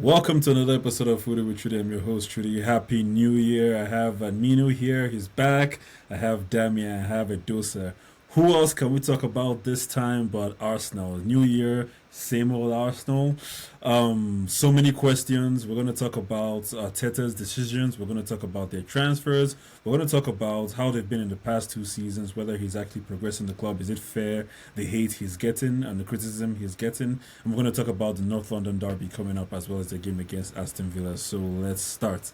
Welcome to another episode of Foodie with Trudy. I'm your host, Trudy. Happy New Year. I have Nino here. He's back. I have Damien. I have Edosa. Who else can we talk about this time but Arsenal? New Year, same old Arsenal. So many questions. We're going to talk about Arteta's decisions. We're going to talk about their transfers. We're going to talk about how they've been in the past 2 seasons, whether he's actually progressing the club. Is it fair? The hate he's getting and the criticism he's getting. And we're going to talk about the North London derby coming up as well as the game against Aston Villa. So let's start.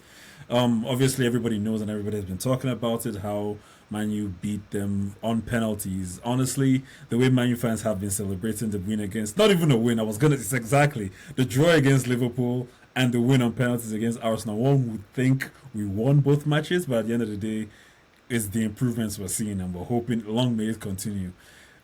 Obviously, everybody knows and everybody has been talking about it how Man U beat them on penalties. Honestly, the way Man U fans have been celebrating the win against, not even a win, I was gonna, it's exactly the draw against Liverpool and the win on penalties against Arsenal. One would think we won both matches, but at the end of the day, it's the improvements we're seeing and we're hoping long may it continue.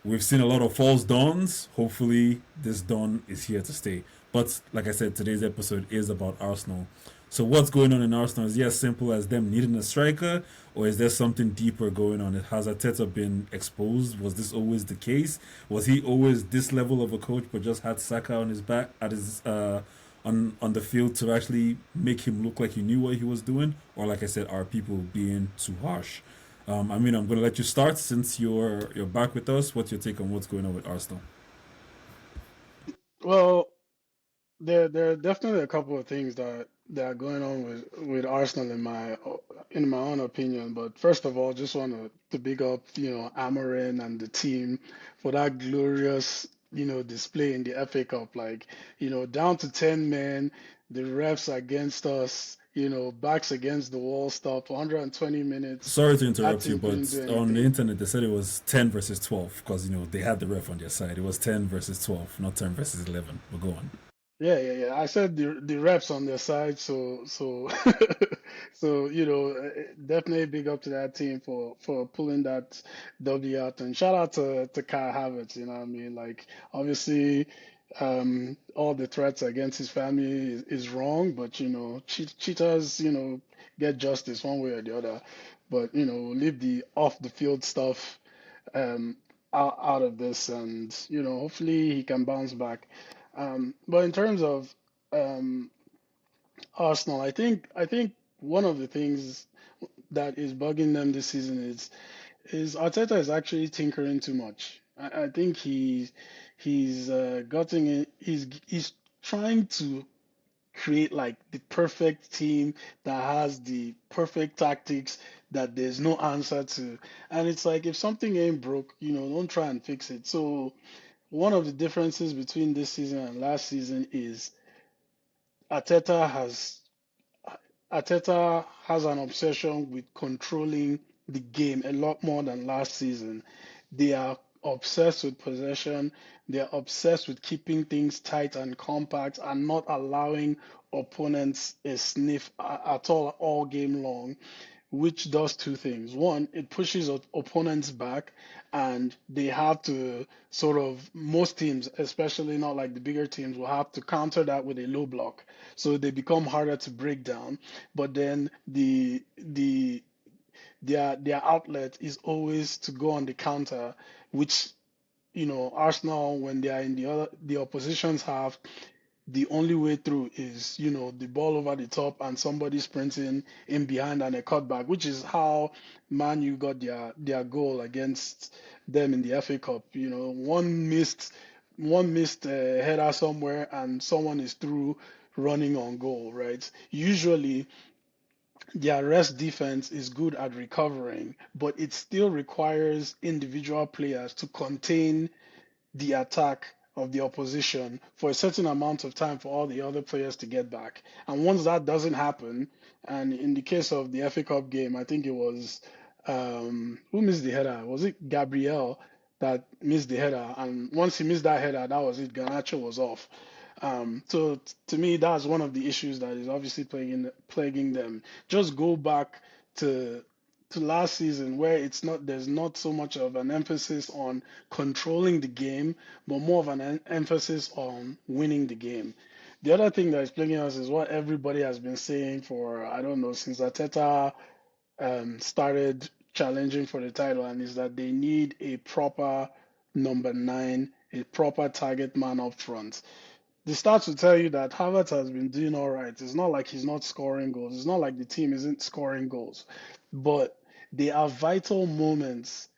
We've seen a lot of false dawns. Hopefully, this dawn is here to stay. But like I said, today's episode is about Arsenal. So what's going on in Arsenal? Is it as simple as them needing a striker, or is there something deeper going on? Has Arteta been exposed? Was this always the case? Was he always this level of a coach, but just had Saka on his back at his on the field to actually make him look like he knew what he was doing? Or like I said, are people being too harsh? I'm going to let you start since you're back with us. What's your take on what's going on with Arsenal? Well, there are definitely a couple of things that are going on with Arsenal in my own opinion. But first of all, just want to big up Amarin and the team for that glorious display in the FA Cup. Like down to 10 men, the refs against us, backs against the wall stuff, 120 minutes. Sorry to That interrupt you, team couldn't but do on the anything. internet they said it was 10 versus 12 because they had the ref on their side. It was 10 versus 12, not 10 versus 11. But go on. Yeah. I said the reps on their side, so definitely big up to that team for pulling that W out, and shout out to Kai Havertz. You know what I mean? Like obviously, all the threats against his family is wrong, but cheaters, get justice one way or the other. But leave the off the field stuff um out of this, and hopefully he can bounce back. But in terms of um, Arsenal, I think one of the things that is bugging them this season is Arteta is actually tinkering too much. I think he's gotten it. He's trying to create like the perfect team that has the perfect tactics that there's no answer to. And it's like if something ain't broke, don't try and fix it. So one of the differences between this season and last season is Arteta has Arteta has an obsession with controlling the game a lot more than last season. They are obsessed with possession. They are obsessed with keeping things tight and compact and not allowing opponents a sniff at all game long, which does two things. One, it pushes opponents back, and they have to sort of, most teams, especially not like the bigger teams, will have to counter that with a low block. So they become harder to break down. But then their outlet is always to go on the counter, which Arsenal, when they are in the opposition's half, the only way through is, the ball over the top and somebody sprinting in behind and a cutback, which is how Man U got their goal against them in the FA Cup. One missed header somewhere and someone is through running on goal, right? Usually their rest defense is good at recovering, but it still requires individual players to contain the attack of the opposition for a certain amount of time for all the other players to get back. And once that doesn't happen, and in the case of the FA Cup game, I think it was who missed the header? Was it Gabriel that missed the header? And once he missed that header, that was it. Garnacho was off. To me, that's one of the issues that is obviously plaguing them. Just go back to last season where there's not so much of an emphasis on controlling the game, but more of an emphasis on winning the game. The other thing that is plaguing us is what everybody has been saying for, I don't know, since Arteta started challenging for the title, and is that they need a proper number 9, a proper target man up front. the stats will tell you that Havertz has been doing all right. It's not like he's not scoring goals. It's not like the team isn't scoring goals. But there are vital moments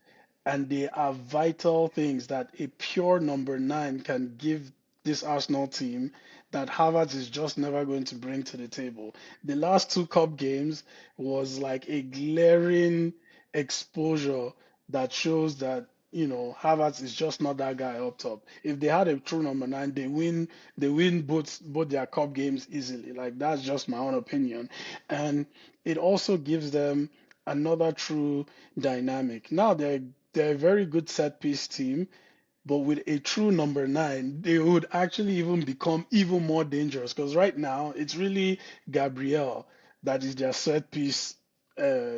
and they are vital things that a pure number nine can give this Arsenal team that Havertz is just never going to bring to the table. The last two cup games was like a glaring exposure that shows that Havertz is just not that guy up top. If they had a true number nine, they win both their cup games easily. Like that's just my own opinion. And it also gives them another true dynamic. Now they're a very good set piece team, but with a true number nine, they would actually even become even more dangerous because right now it's really Gabriel that is their set piece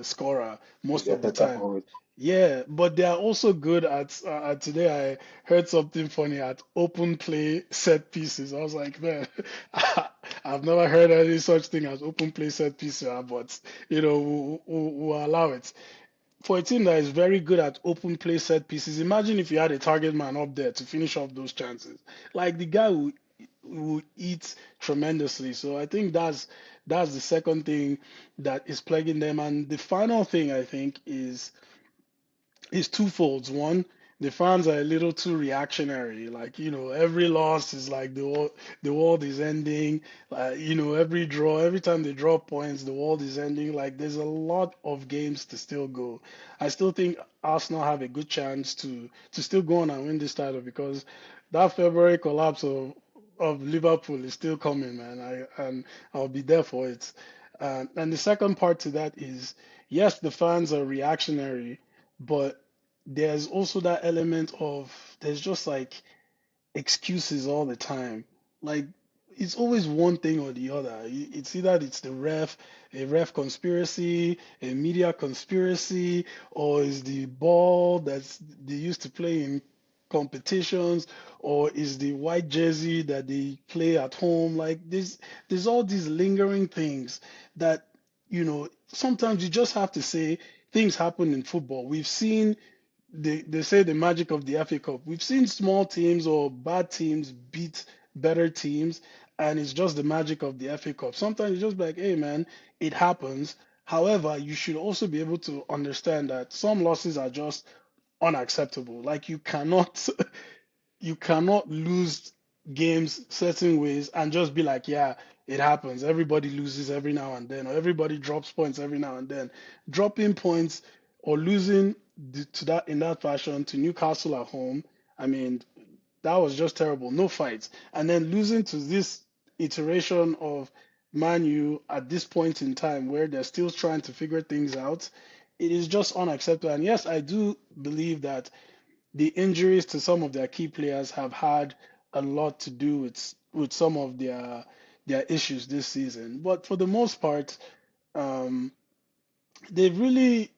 scorer He's most their of the center time. forward. Yeah, but they are also good at today. I heard something funny at open play set pieces. I was like, man, I've never heard any such thing as open play set pieces, but we'll allow it for a team that is very good at open play set pieces. Imagine if you had a target man up there to finish off those chances. Like the guy will eat tremendously. So I think that's the second thing that is plaguing them. And the final thing I think is twofolds. One, the fans are a little too reactionary. Like, every loss is like the world is ending. Every draw, every time they draw points, the world is ending. Like, there's a lot of games to still go. I still think Arsenal have a good chance to still go on and win this title because that February collapse of Liverpool is still coming, man. And I'll be there for it. And the second part to that is, yes, the fans are reactionary, but there's also that element of there's just like excuses all the time. Like it's always one thing or the other. It's either it's a ref conspiracy, a media conspiracy, or is the ball that's they used to play in competitions, or is the white jersey that they play at home. Like there's all these lingering things that sometimes you just have to say things happen in football. We've seen they say the magic of the FA Cup. We've seen small teams or bad teams beat better teams, and it's just the magic of the FA Cup. Sometimes you just be like, hey man, it happens. However, you should also be able to understand that some losses are just unacceptable. Like you cannot lose games certain ways and just be like, yeah, it happens. Everybody loses every now and then, or everybody drops points every now and then. Dropping points or losing to that in that fashion to Newcastle at home, I mean, that was just terrible. No fights. And then losing to this iteration of Man U at this point in time where they're still trying to figure things out, it is just unacceptable. And yes, I do believe that the injuries to some of their key players have had a lot to do with some of their issues this season. But for the most part, um, they've really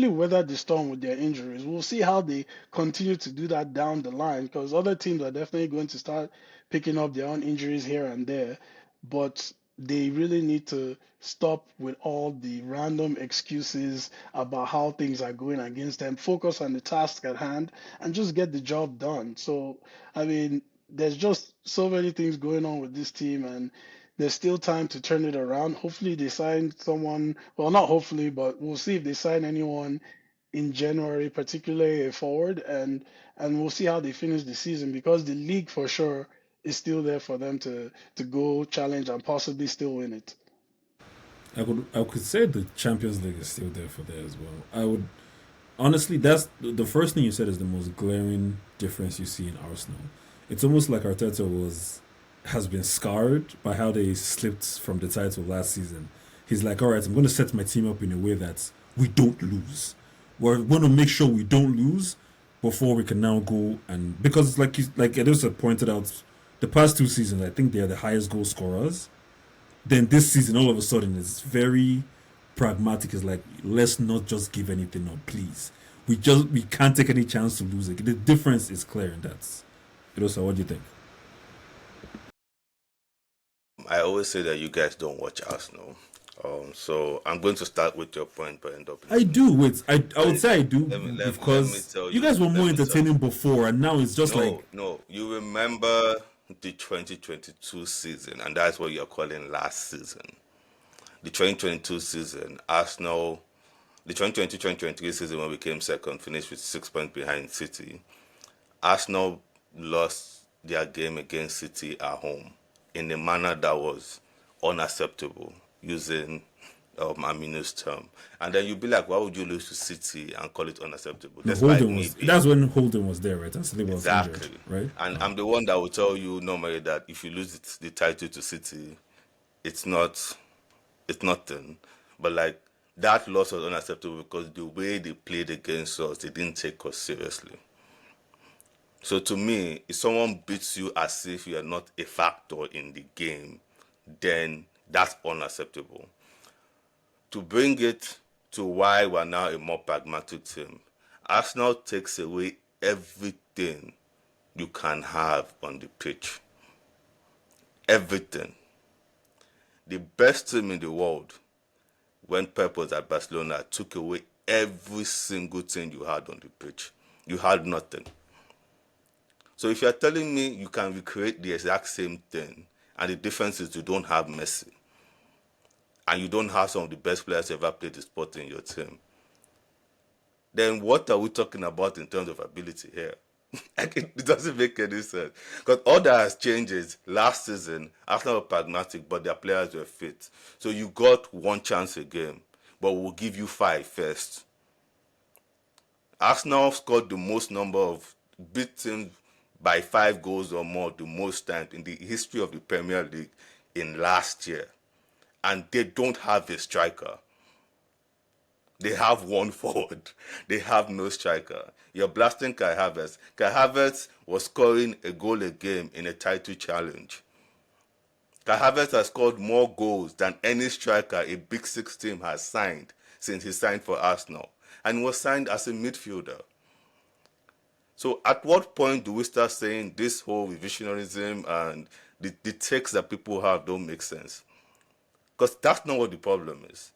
weathered the storm with their injuries. We'll see how they continue to do that down the line because other teams are definitely going to start picking up their own injuries here and there. But they really need to stop with all the random excuses about how things are going against them. Focus on the task at hand and just get the job done. So, I mean, there's just so many things going on with this team, and there's still time to turn it around. Hopefully, they sign someone. Well, not hopefully, but we'll see if they sign anyone in January, particularly a forward, and we'll see how they finish the season because the league for sure is still there for them to go challenge and possibly still win it. I could say the Champions League is still there for there as well. I would honestly, that's the first thing you said is the most glaring difference you see in Arsenal. It's almost like Arteta has been scarred by how they slipped from the title last season. He's like, all right, I'm going to set my team up in a way that we don't lose. We're going to make sure we don't lose before we can now go and because like Edosa pointed out, the past two seasons I think they are the highest goal scorers. Then this season all of a sudden it's very pragmatic. It's like let's not just give anything up, please. We can't take any chance to lose it. The difference is clear, and that's it. Also, what do you think? I always say that you guys don't watch Arsenal. So I'm going to start with your point, but end up in I do. Wait, I would Let, say I do let me because tell you you. guys were Let more me tell you. entertaining before, and now it's just like No, no. You remember? the 2022 season, and that's what you're calling last season. The 2022 season, Arsenal, the 2020-2023 season when we came second, finished with 6 points behind City. Arsenal lost their game against City at home in a manner that was unacceptable, using Aminu's term. And then you'd be like, why would you lose to City and call it unacceptable? That's when Holden was there, right? And City was injured, right? And I'm the one that will tell you normally that if you lose the title to City, it's nothing. But like, that loss was unacceptable because the way they played against us, they didn't take us seriously. So to me, if someone beats you as if you are not a factor in the game, then that's unacceptable. To bring it to why we're now a more pragmatic team, Arsenal takes away everything you can have on the pitch. Everything. The best team in the world, when Pep was at Barcelona, took away every single thing you had on the pitch. You had nothing. So if you're telling me you can recreate the exact same thing, and the difference is you don't have Messi, and you don't have some of the best players ever played the sport in your team, then what are we talking about in terms of ability here? It doesn't make any sense. Because all that has changed is last season, Arsenal were pragmatic, but their players were fit. So you got one chance a game, but we'll give you 5 first. Arsenal scored the most number of beaten by 5 goals or more the most times in the history of the Premier League in last year. And they don't have a striker. They have one forward. They have no striker. You're blasting Kai Havertz. Kai Havertz was scoring a goal a game in a title challenge. Kai Havertz has scored more goals than any striker a Big Six team has signed since he signed for Arsenal. And was signed as a midfielder. So at what point do we start saying this whole revisionism and the takes that people have don't make sense? Because that's not what the problem is.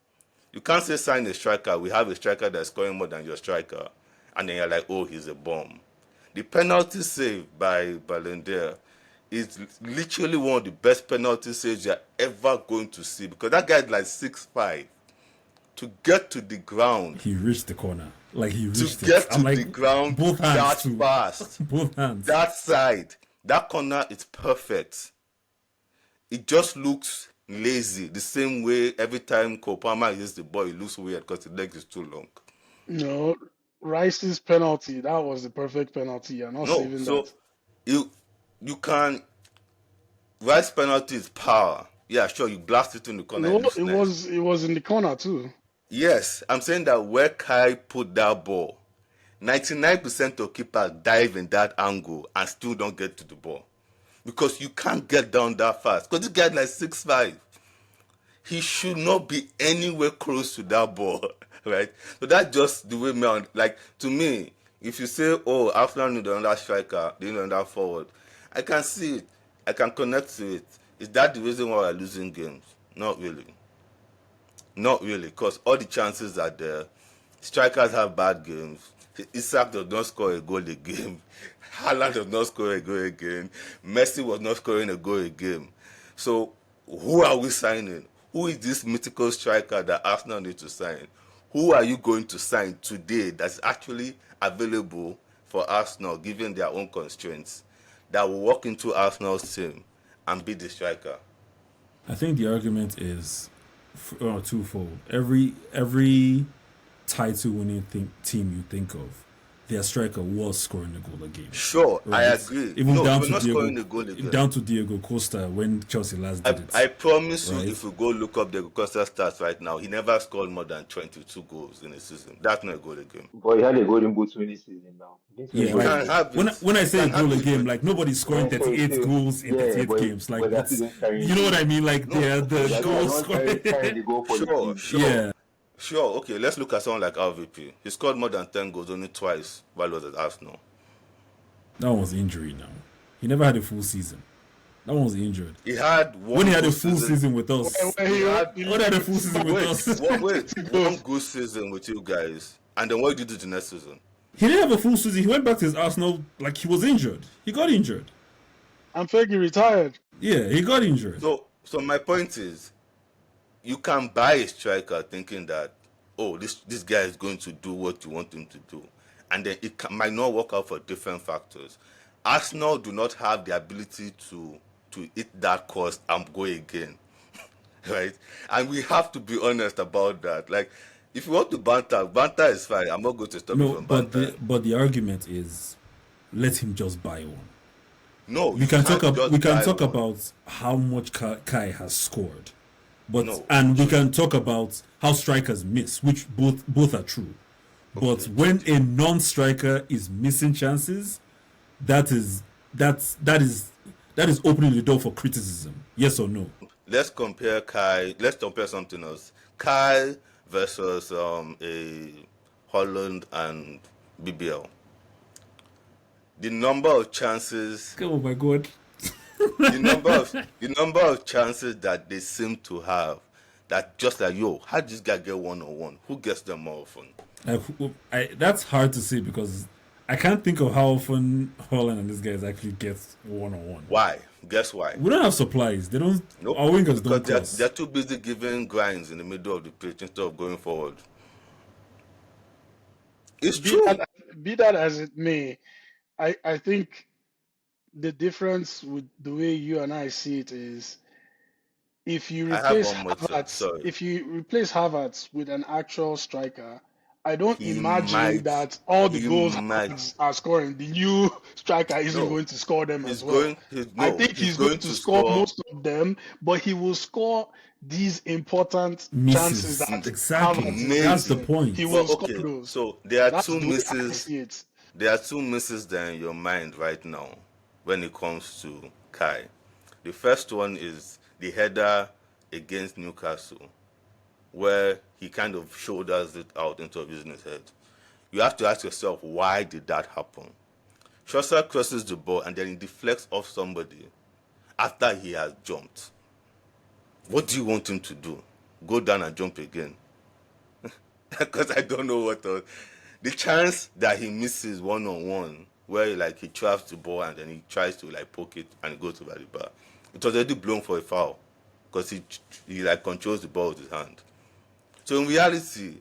You can't say sign a striker, we have a striker that's scoring more than your striker, and then you're like, oh, he's a bomb. The penalty save by Ballinger is literally one of the best penalty saves you're ever going to see, because that guy's like 6'5". To get to the ground. He reached the corner. Like he reached to get to the ground both hands that fast. Both hands. That side. That corner is perfect. It just looks lazy. The same way every time Kopama hits the ball, it looks weird because the leg is too long. No, Rice's penalty, that was the perfect penalty. You're not saving that. You can. Rice's penalty is power. Yeah, sure, you blast it in the corner. No, it was in the corner too. Yes, I'm saying that where Kai put that ball, 99% of keepers dive in that angle and still don't get to the ball. Because you can't get down that fast. Because this guy's like 6'5". He should not be anywhere close to that ball, right? So that's just the way, man. Like, to me, if you say, oh, Arsenal need another striker, they need another forward, I can see it. I can connect to it. Is that the reason why we're losing games? Not really. Not really, because all the chances are there. Strikers have bad games. Isak does not score a goal a game. Haaland does not score a goal a game. Messi was not scoring a goal a game. So who are we signing? Who is this mythical striker that Arsenal need to sign? Who are you going to sign today that's actually available for Arsenal, given their own constraints, that will walk into Arsenal's team and be the striker? I think the argument is twofold. Every title-winning team you think of, their striker was scoring a goal a game. Sure, right? I agree. Even down to Diego Costa when Chelsea last did it. I promise you, if you go look up Diego Costa stats right now, he never scored more than 22 goals in a season. That's not a goal a game. But he had a golden boot winning season now. Yeah, when I say a goal a game, like nobody's scoring 38 goals in 38 games. Like that's, you know what I mean? Like the goal scoring. Sure. Yeah. Sure, okay, let's look at someone like RVP. He scored more than 10 goals only twice while he was at Arsenal. That one was injury now. He never had a full season. That one was injured. He had one. When he had a full season with us. When he had a full season with us. One good season with you guys. And then what did you do the next season? He didn't have a full season. He went back to his Arsenal like he was injured. He got injured. And Fergie retired. Yeah, he got injured. So my point is, you can buy a striker thinking that, oh, this guy is going to do what you want him to do, and then might not work out for different factors. Arsenal do not have the ability to eat that cost and go again, right? And we have to be honest about that. Like, if you want to banter is fine. I'm not going to stop you No, from but bantering. the argument is, let him just buy one. No, We can talk one. about how much Kai has scored, but No. and we can talk about how strikers miss, which both are true. But Okay. when a non-striker is missing chances, that is opening the door for criticism. Yes or no? Let's compare Kai. Let's compare something else. Kai versus a Holland and BBL. The number of chances. Oh my god! the number of chances that they seem to have, that just like, yo, how did this guy get 1-on-1? Who gets them more often? That's hard to say because I can't think of how often Holland and these guys actually get 1-on-1. Why? Guess why? We don't have supplies. They don't. Nope. Our wingers don't Because cross. they're too busy giving grinds in the middle of the pitch instead of going forward. It's true. Be that as it may, I think the difference with the way you and I see it is if you I have replace one more thing. Havertz, Sorry. if you replace Havertz with an actual striker, I don't He imagine might- that all the he goals might. Havertz are scoring, the new striker isn't No. going to score them He's as well. going. I think he's going to score most of them, but he will score these important Misses. chances that Exactly. Havertz is That's the missing. point. He Well, will score okay. those. So there are That's two the way I misses. see it. There are two misses there in your mind right now when it comes to Kai. The first one is the header against Newcastle, where he kind of shoulders it out into of using his head. You have to ask yourself, why did that happen? Trossard crosses the ball and then he deflects off somebody after he has jumped. What do you want him to do? Go down and jump again? Because I don't know what else. The chance that he misses 1-on-1, where like he traps the ball and then he tries to like poke it and it goes over the bar, it was already blown for a foul because he like controls the ball with his hand. So in reality,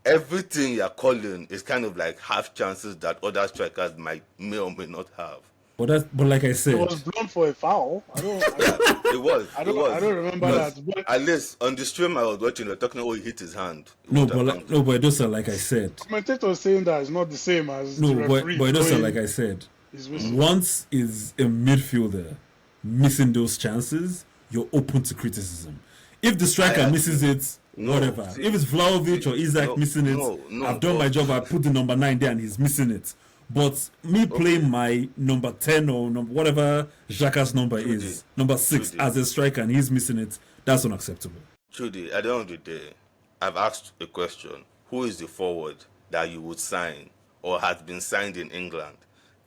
everything you're calling is kind of like half chances that other strikers may or may not have. But like I said, It was blown for a foul. It was. I don't remember that. But At least on the stream I was watching, they're talking, oh, he hit his hand. but those are like I said. commentator was saying that it's not the same as the No, referee but those are blowing like I said. his whistle. Once is a midfielder missing those chances, you're open to criticism. If the striker misses it, whatever. See, if it's Vlahovic or Isaac missing it, I've done my job. I put the number 9 there and he's missing it. But me playing my number 10 or whatever Xhaka's number is, number 6 as a striker and he's missing it, that's unacceptable. Trudy, at the end of the day, I've asked a question. Who is the forward that you would sign or has been signed in England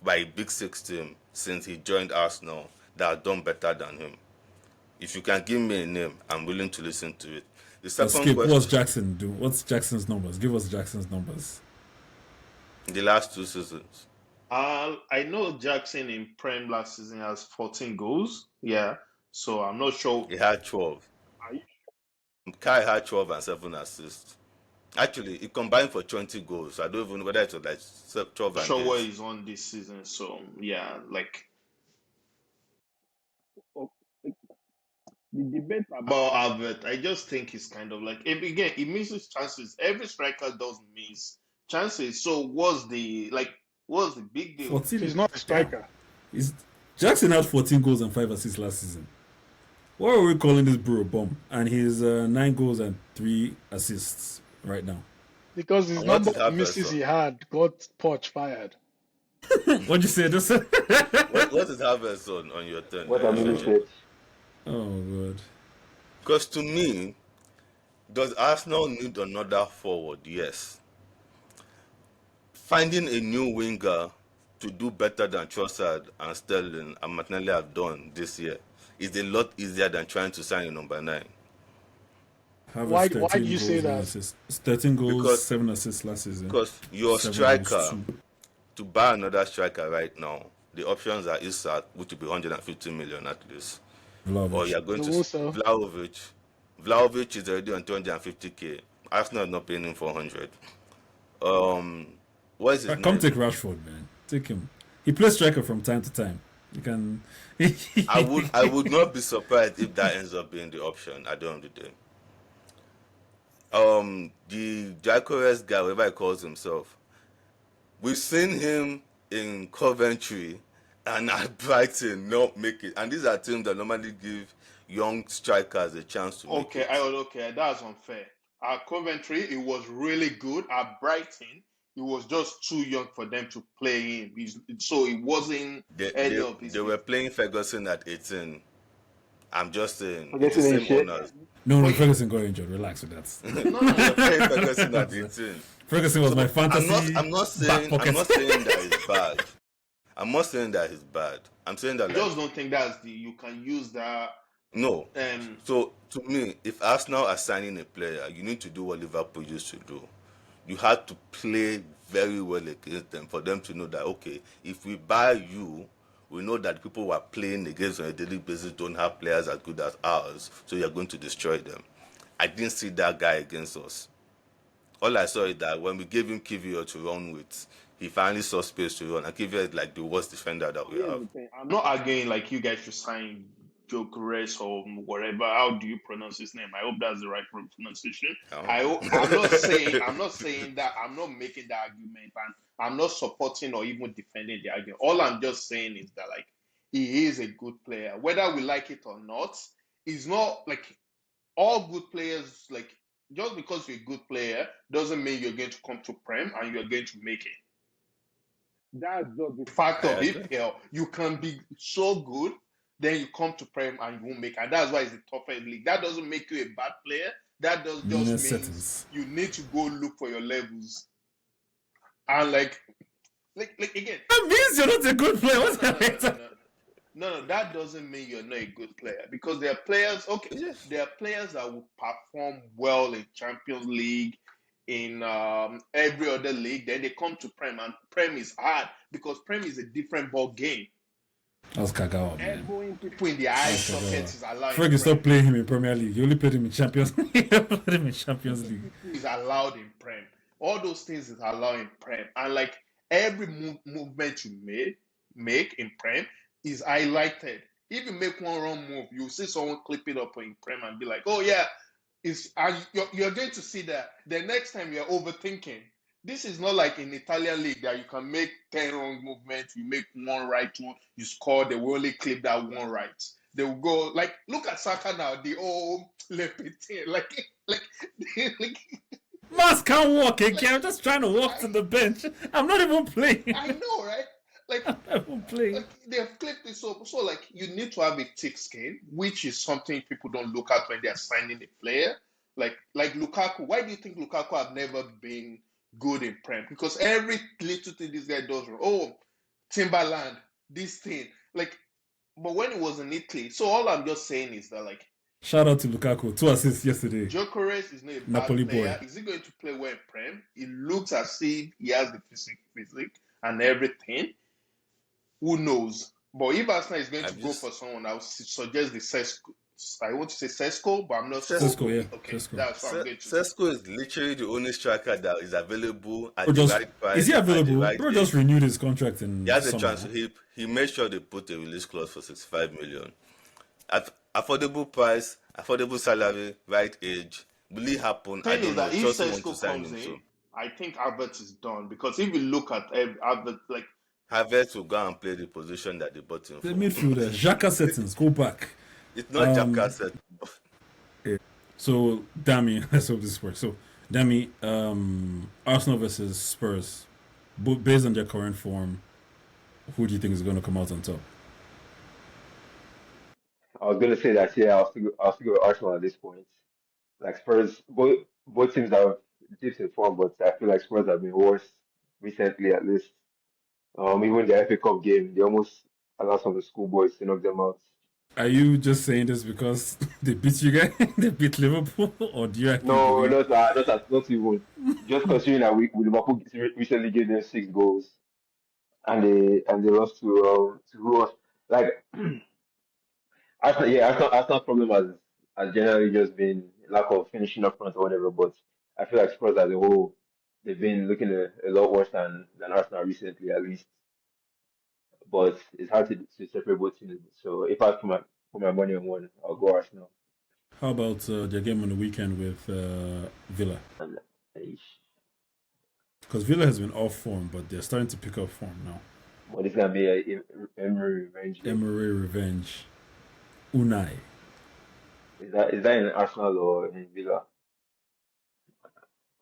by a Big Six team since he joined Arsenal that has done better than him? If you can give me a name, I'm willing to listen to it. The second Skip, question, what's Jackson do? What's Jackson's numbers? Give us Jackson's numbers. in the last 2 seasons, I know Jackson in Prem last season has 14 goals. Yeah. So I'm not sure. he had 12. Kai had 12 and 7 assists. Actually, he combined for 20 goals. So I don't even know whether it was like 12 and Sure 8. what he's on this season. So yeah, like the debate about Albert, I just think it's kind of like again, he misses chances. Every striker does miss chances. So what's the big deal? 14. He's not a striker. Jackson had 14 goals and 5 assists last season. What are we calling this bro bomb? And he's 9 goals and 3 assists right now. Because his And what number is of misses Havertz he had got Poch fired. What'd you say? Just what is Havertz on your turn? What have you said? Oh god. Because to me, does Arsenal need another forward? Yes. Finding a new winger to do better than Trossard and Sterling and Martinelli have done this year is a lot easier than trying to sign a number 9. Why do you say that? 13 goals, Because- 7 assists last season. Because your 7 striker, goals, 2. to buy another striker right now, The options are Isak, which will be 150 million at least, or Vlahovic. you're going They to won't sell. Vlahovic. Vlahovic is already on 250k. Arsenal is not paying him 400. What is his Come name? take Rashford, man. Take him. He plays striker from time to time. You can. I would not be surprised if that ends up being the option at the end of the day. The Gyökeres guy, whatever he calls himself, we've seen him in Coventry and at Brighton not make it. And these are teams that normally give young strikers a chance to make Okay, it. okay, that's unfair. At Coventry, it was really good. At Brighton, it was just too young for them to play in. So it wasn't They, any they, of his they were playing Ferguson at 18. I'm just saying, I'm it's the guessing they same shit. owners. No, but Ferguson got injured. Relax with that. no, no, They no. were playing Ferguson at 18. Ferguson was my So fantasy back I'm pocket. not saying that he's bad. I'm not saying that he's bad. I'm saying that I like just don't think that's the you can use that. no. Um, So to me, if Arsenal are signing a player, you need to do what Liverpool used to do. You had to play very well against them for them to know that okay, if we buy you, we know that people who are playing against on a daily basis don't have players as good as ours, so you're going to destroy them. I didn't see that guy against us. All I saw is that when we gave him Kivior to run with, he finally saw space to run. And Kivior is like the worst defender that we here's have. the thing. I'm not arguing like you guys should sign Gyökeres or whatever. How do you pronounce his name? I hope that's the right pronunciation. I don't I'm not saying that. I'm not making that argument, and I'm not supporting or even defending the argument. All I'm just saying is that like he is a good player, whether we like it or not. He's not like all good players. Like just because you're a good player doesn't mean you're going to come to Prem and you're going to make it. That's just the fact I of agree. EPL. You can be so good, then you come to Prem and you won't make it. And that's why it's the toughest league. That doesn't make you a bad player. That does just Meanest means settings. you need to go look for your levels. And like again, That means you're not a good player. no, What's no, no, no, no, that? no. No, that doesn't mean you're not a good player because there are players. Okay, Yeah. there are players that will perform well in Champions League, in every other league. Then they come to Prem, and Prem is hard because Prem is a different ball game. That's Kagawa, man. Elbowing people in the eye That's sockets Kagawa. is allowed in Fergie Prem. stopped playing him in Premier League. You only played him in Champions League. You played him in Champions Elbowing League. people is allowed in Prem. All those things is allowed in Prem, and like every movement you make in Prem is highlighted. If you make one wrong move, you see someone clip it up in Prem and be like, "Oh yeah, it's." And you're going to see that the next time you're overthinking. This is not like in Italian league that you can make 10 wrong movements, you make one right one, you score, they will only clip that one right. They will go like look at Saka now, the old Lepetin, like, like, Mas can't walk again. like I'm just trying to walk I, to the bench. I'm not even playing. I know, right? Like I'm not even playing. like they've clipped it so like you need to have a thick skin, which is something people don't look at when they're signing a player. Like Lukaku. Why do you think Lukaku have never been good in Prem? Because every little thing this guy does, oh, Timberland, this thing, like. But when it was in Italy, so all I'm just saying is that like Shout out to Lukaku. 2 assists yesterday. Gyökeres is not a bad Napoli player. boy. Is he going to play well in Prem? It looks as if he has the physique and everything. Who knows? But if Arsenal is going to I've go just for someone, I would suggest the Sesco. I want to say Sesco, but I'm not Ses- sure. Cisco, yeah. Okay, Cisco. that's what I'm going to. Sesko is literally the only striker that is available at Bro, the just right is he price at the available? right Bro, just age. renewed his contract He in has a summer. chance. He made sure they put a release clause for 65 million. At affordable price, affordable salary, right age. Will it happen? I Thing is don't know. that if Chelsea want to Sesco sign comes him, in, so I think Albert is done because if you look at Albert, like Havertz will go and play the position that they bought him The for. midfielder, Xhaka settings, go back. It's not Jack Um, Cassett. so Dami, let's hope this works. So Dami, Arsenal versus Spurs, based on their current form, who do you think is going to come out on top? I was gonna say that yeah, I'll still go with Arsenal at this point. Like Spurs, both teams have dips in form, but I feel like Spurs have been worse recently at least. Even the FA Cup game, they almost allowed some of the schoolboys to knock them out. Are you just saying this because they beat you guys? They beat Liverpool, or do you actually No, believe? not even. Just considering that we Liverpool recently gave them 6 goals. and they lost to who was like Arsenal. Yeah, Arsenal problem has generally just been lack of finishing up front or whatever. But I feel like Spurs as a whole, they've been looking a lot worse than Arsenal recently, at least. But it's hard to separate both teams. So if I put my money on one, I'll go Arsenal. How about their game on the weekend with Villa? And Because Villa has been off form, but they're starting to pick up form now. but it's gonna be a Emery revenge game. Emery revenge. Unai. Is that in Arsenal or in Villa?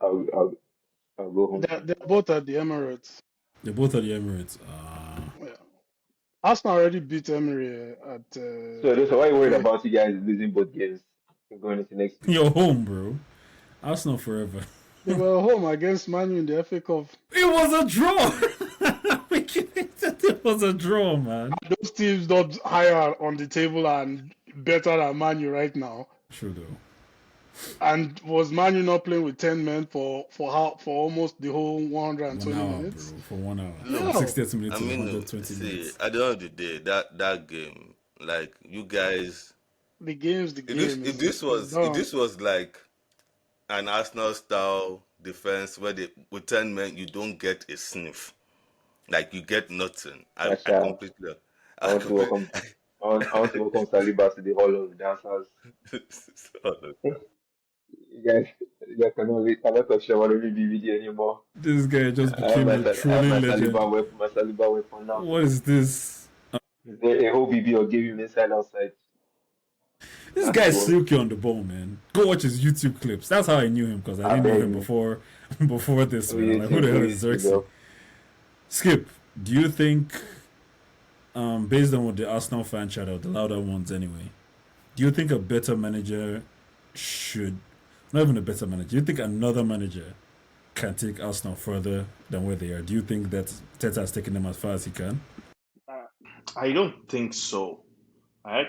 I'll I'll, I'll go home They're, team. they're both at the Emirates. They're both at the Emirates. Yeah. Arsenal already beat Emery at So why are you worried away. about you guys losing both games going into next season? You're home, bro. Arsenal forever. They were home against Man U in the FA Cup. It was a draw. It was a draw, man. Those teams not higher on the table and better than Man U right now. True though. And was Man U not playing with 10 men for almost the whole 120 1 hour, minutes? bro. For 1 hour. Look, From No. 60 minutes I to mean, 120 see, minutes. at the end of the day, that game, like you guys, The game's the if this game. if It's, this it's was if done. this was like an Arsenal style defense where they with 10 men you don't get a sniff, like you get nothing. I Masha, completely, I I want to completely. welcome I want to welcome Saliba to the Hall of Dancers. You guys cannot touch your BBD anymore. This guy just I have became a I have trolling legend. My Saliba weapon now. What is this? Is there a whole BB or give him inside outside? This Nasty guy's one. silky on the ball, man. Go watch his YouTube clips. That's how I knew him because I I didn't know beg him you. before this, man. I'm like, who the hell is Xerxes? Bro. Skip, do you think, based on what the Arsenal fan chat out, the louder ones anyway, do you think a better manager should, not even a better manager, do you think another manager can take Arsenal further than where they are? Do you think that Teta has taken them as far as he can? I don't think so. I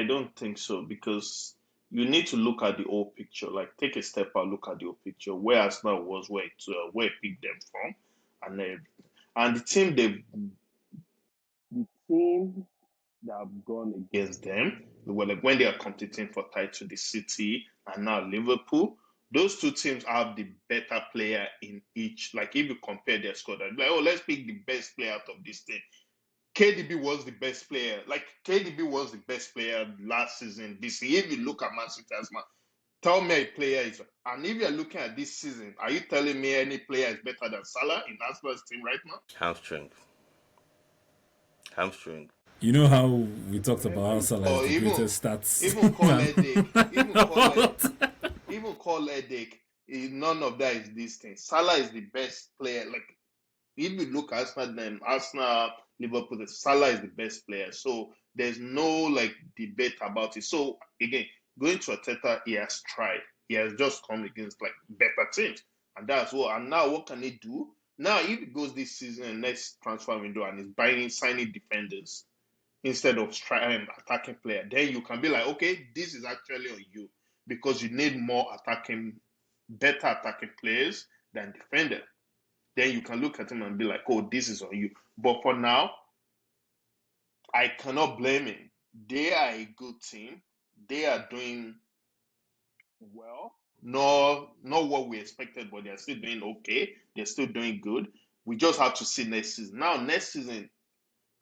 don't think so because you need to look at the whole picture. Like take a step out, look at the whole picture. Where Arsenal was, where it picked them from, and the team that have gone against them, well, like when they are competing for title, the City and now Liverpool. Those two teams have the better player in each. Like if you compare their squad, like oh, let's pick the best player out of this team. KDB was the best player. Like KDB was the best player last season. This year, if you look at Man City as man, tell me a player is. And if you're looking at this season, are you telling me any player is better than Salah in Arsenal's team right now? Hamstring, hamstring. You know how we talked about how Salah is Or the greatest stats. even call headache, What? even call headache. None of that is this thing. Salah is the best player. Like if you look at Arsenal, Liverpool, Salah is the best player. So there's no like debate about it. So again, going to Arteta, he has tried. He has just come against like better teams, and that's what. And now what can he do? Now if he goes this season and next transfer window and is signing defenders instead of attacking player, then you can be like, okay, this is actually on you because you need better attacking players than defender. Then you can look at him and be like, oh, this is on you. But for now, I cannot blame him. They are a good team. They are doing well. No, not what we expected, but they're still doing okay. They're still doing good. We just have to see next season. Now, next season,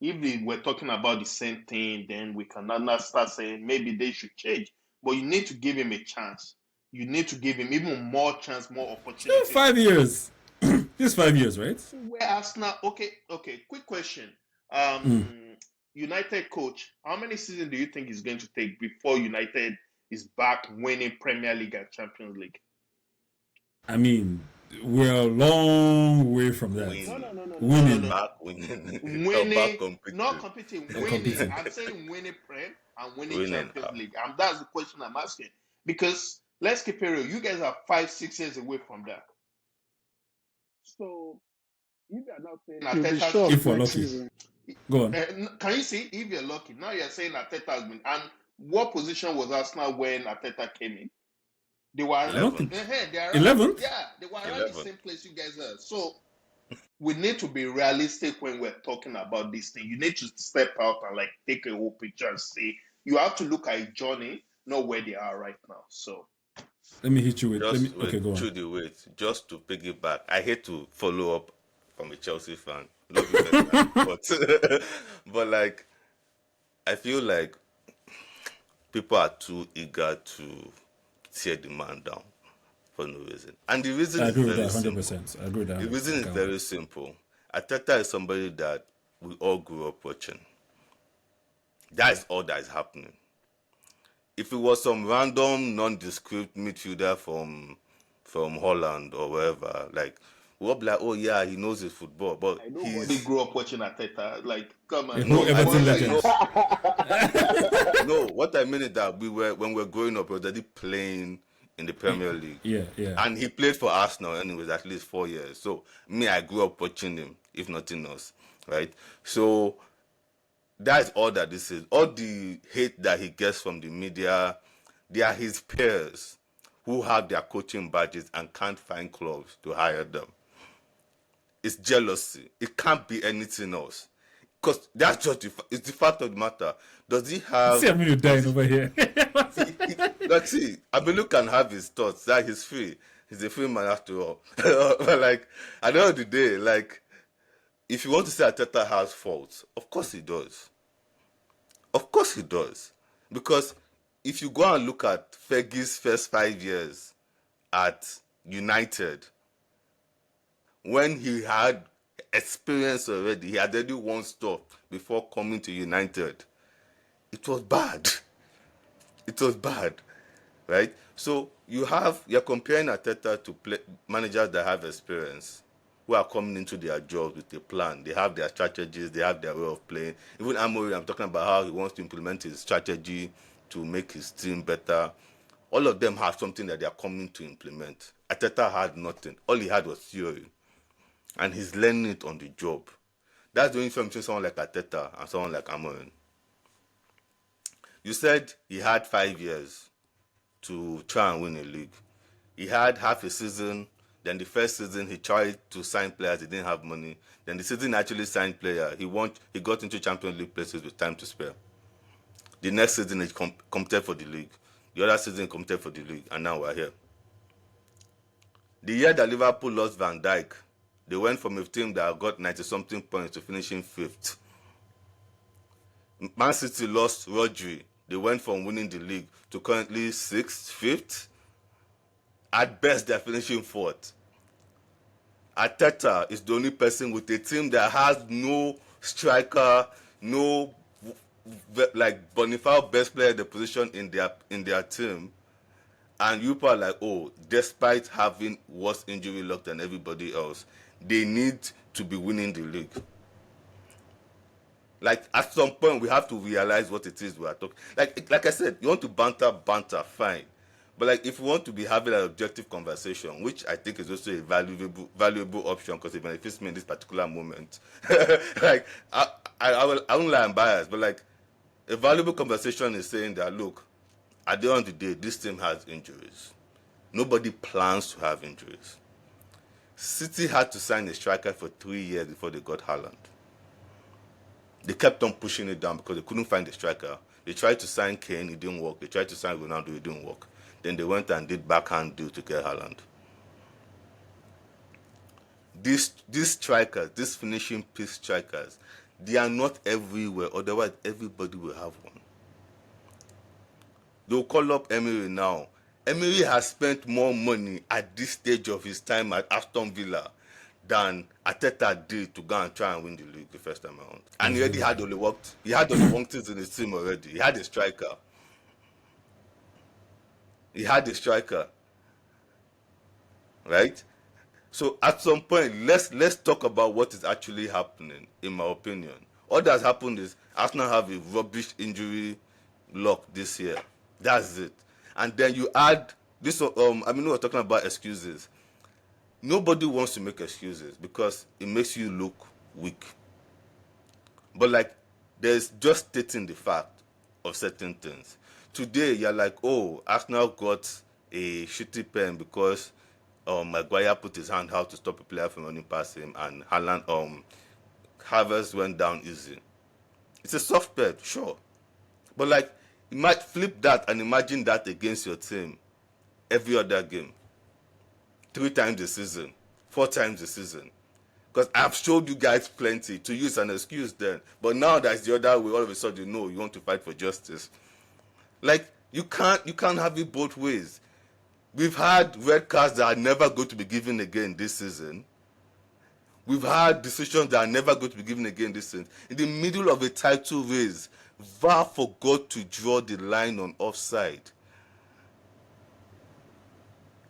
if we were talking about the same thing, then we can now start saying maybe they should change. But you need to give him a chance. You need to give him even more chance, more Still opportunities. 5 years. This 5 years, right? Where Arsenal? Okay. Quick question. United coach, how many seasons do you think is going to take before United is back winning Premier League and Champions League? I mean, we're a long way from that. Winning. Back winning. Winning, competing. not competing, winning. competing. I'm saying winning Prem and winning Winning. Champions League. And that's the question I'm asking. Because let's keep it real, you guys are 5-6 years away from that. So if you're not saying You'll be Arteta's shocked If we're next lucky. season. Go on. can you see if you're lucky? Now you're saying Arteta has been. And what position was Arsenal when Arteta came in? They were I don't think. they are 11th? Yeah, they were around the 11th. same place you guys are. So we need to be realistic when we're talking about this thing. You need to step out and like take a whole picture and say you have to look at a journey, not where they are right now. So Let me hit you with. Let me. Just wait, Okay, go on. through the wait, just to piggyback. I hate to follow up from a Chelsea fan. Love you personally, but but like I feel like people are too eager to tear the man down for no reason, and the reason I is agree with very that simple. 100%. I agree with that The 100%. reason I is can't lie. very simple. Arteta is somebody that we all grew up watching. That is all that is happening. If it was some random nondescript midfielder from Holland or wherever, like we'll be like, oh yeah, he knows his football, but like nobody he's grew up watching Ateta. Like, come A on, whole no, like I Everton mean what's like legend. no, this? no. What I mean is that when we were growing up, we were already playing in the Premier League, Yeah, yeah. and he played for Arsenal anyways at least 4 years. So me, I grew up watching him, if nothing else, right? So that's all that this is. All the hate that he gets from the media, they are his peers who have their coaching badges and can't find clubs to hire them. It's jealousy. It can't be anything else. Because that's just it's the fact of the matter. Does he See, have? I'm really Does dying over here. let's see. Abelu can have his thoughts. That he's free. He's a free man after all. But like at the end of the day, like if you want to say Ateta has faults, of course he does. Of course he does. Because if you go and look at Fergie's first 5 years at United, when he had experience already, he had already won stuff before coming to United. It was bad. It was bad, right? So you're comparing Arteta to managers that have experience, who are coming into their jobs with a plan. They have their strategies, they have their way of playing. Even Amory, I'm talking about how he wants to implement his strategy to make his team better. All of them have something that they are coming to implement. Arteta had nothing. All he had was theory, and he's learning it on the job. That's the only difference between someone like Arteta and someone like Amorim. You said he had 5 years to try and win a league. He had half a season. Then the first season he tried to sign players. He didn't have money. Then the season he actually signed player. He got into Champions League places with time to spare. The next season he competed for the league. The other season he competed for the league, and now we're here. The year that Liverpool lost Van Dijk, they went from a team that got 90 something points to finishing fifth. Man City lost Rodri. They went from winning the league to currently sixth, fifth. At best, they're finishing fourth. Arteta is the only person with a team that has no striker, no like bonafide best player in the position in their team, and you people are like, oh, despite having worse injury luck than everybody else, they need to be winning the league. Like at some point, we have to realize what it is we are talking. Like I said, you want to banter, fine. But like if we want to be having an objective conversation, which I think is also a valuable option because it benefits me in this particular moment. Like I won't lie, I'm biased, but like a valuable conversation is saying that look, at the end of the day, this team has injuries. Nobody plans to have injuries. City had to sign a striker for 3 years before they got Haaland. They kept on pushing it down because they couldn't find a striker. They tried to sign Kane, it didn't work. They tried to sign Ronaldo, it didn't work. Then they went and did backhand deal to get Haaland. These strikers, these finishing piece strikers, they are not everywhere. Otherwise, everybody will have one. They'll call up Emery now. Emery has spent more money at this stage of his time at Aston Villa than Arteta did to go and try and win the league the first time around. And That's he already very had true. only worked. He had only one things in his team already. He had a striker. He had a striker, right? So at some point, let's talk about what is actually happening. In my opinion, all that's happened is Arsenal have a rubbish injury luck this year. That's it. And then you add this. I mean, we were talking about excuses. Nobody wants to make excuses because it makes you look weak. But like, there's just stating the fact of certain things. Today, you're like, oh, Arsenal got a shitty pen because Maguire put his hand out to stop a player from running past him, and Havertz went down easy. It's a soft bet, sure. But like, you might flip that and imagine that against your team every other game. 3 times a season, 4 times a season. Because I've showed you guys plenty to use an excuse then. But now that's the other way, all of a sudden you know you want to fight for justice. Like, you can't have it both ways. We've had red cards that are never going to be given again this season. We've had decisions that are never going to be given again this season. In the middle of a title race, VAR forgot to draw the line on offside.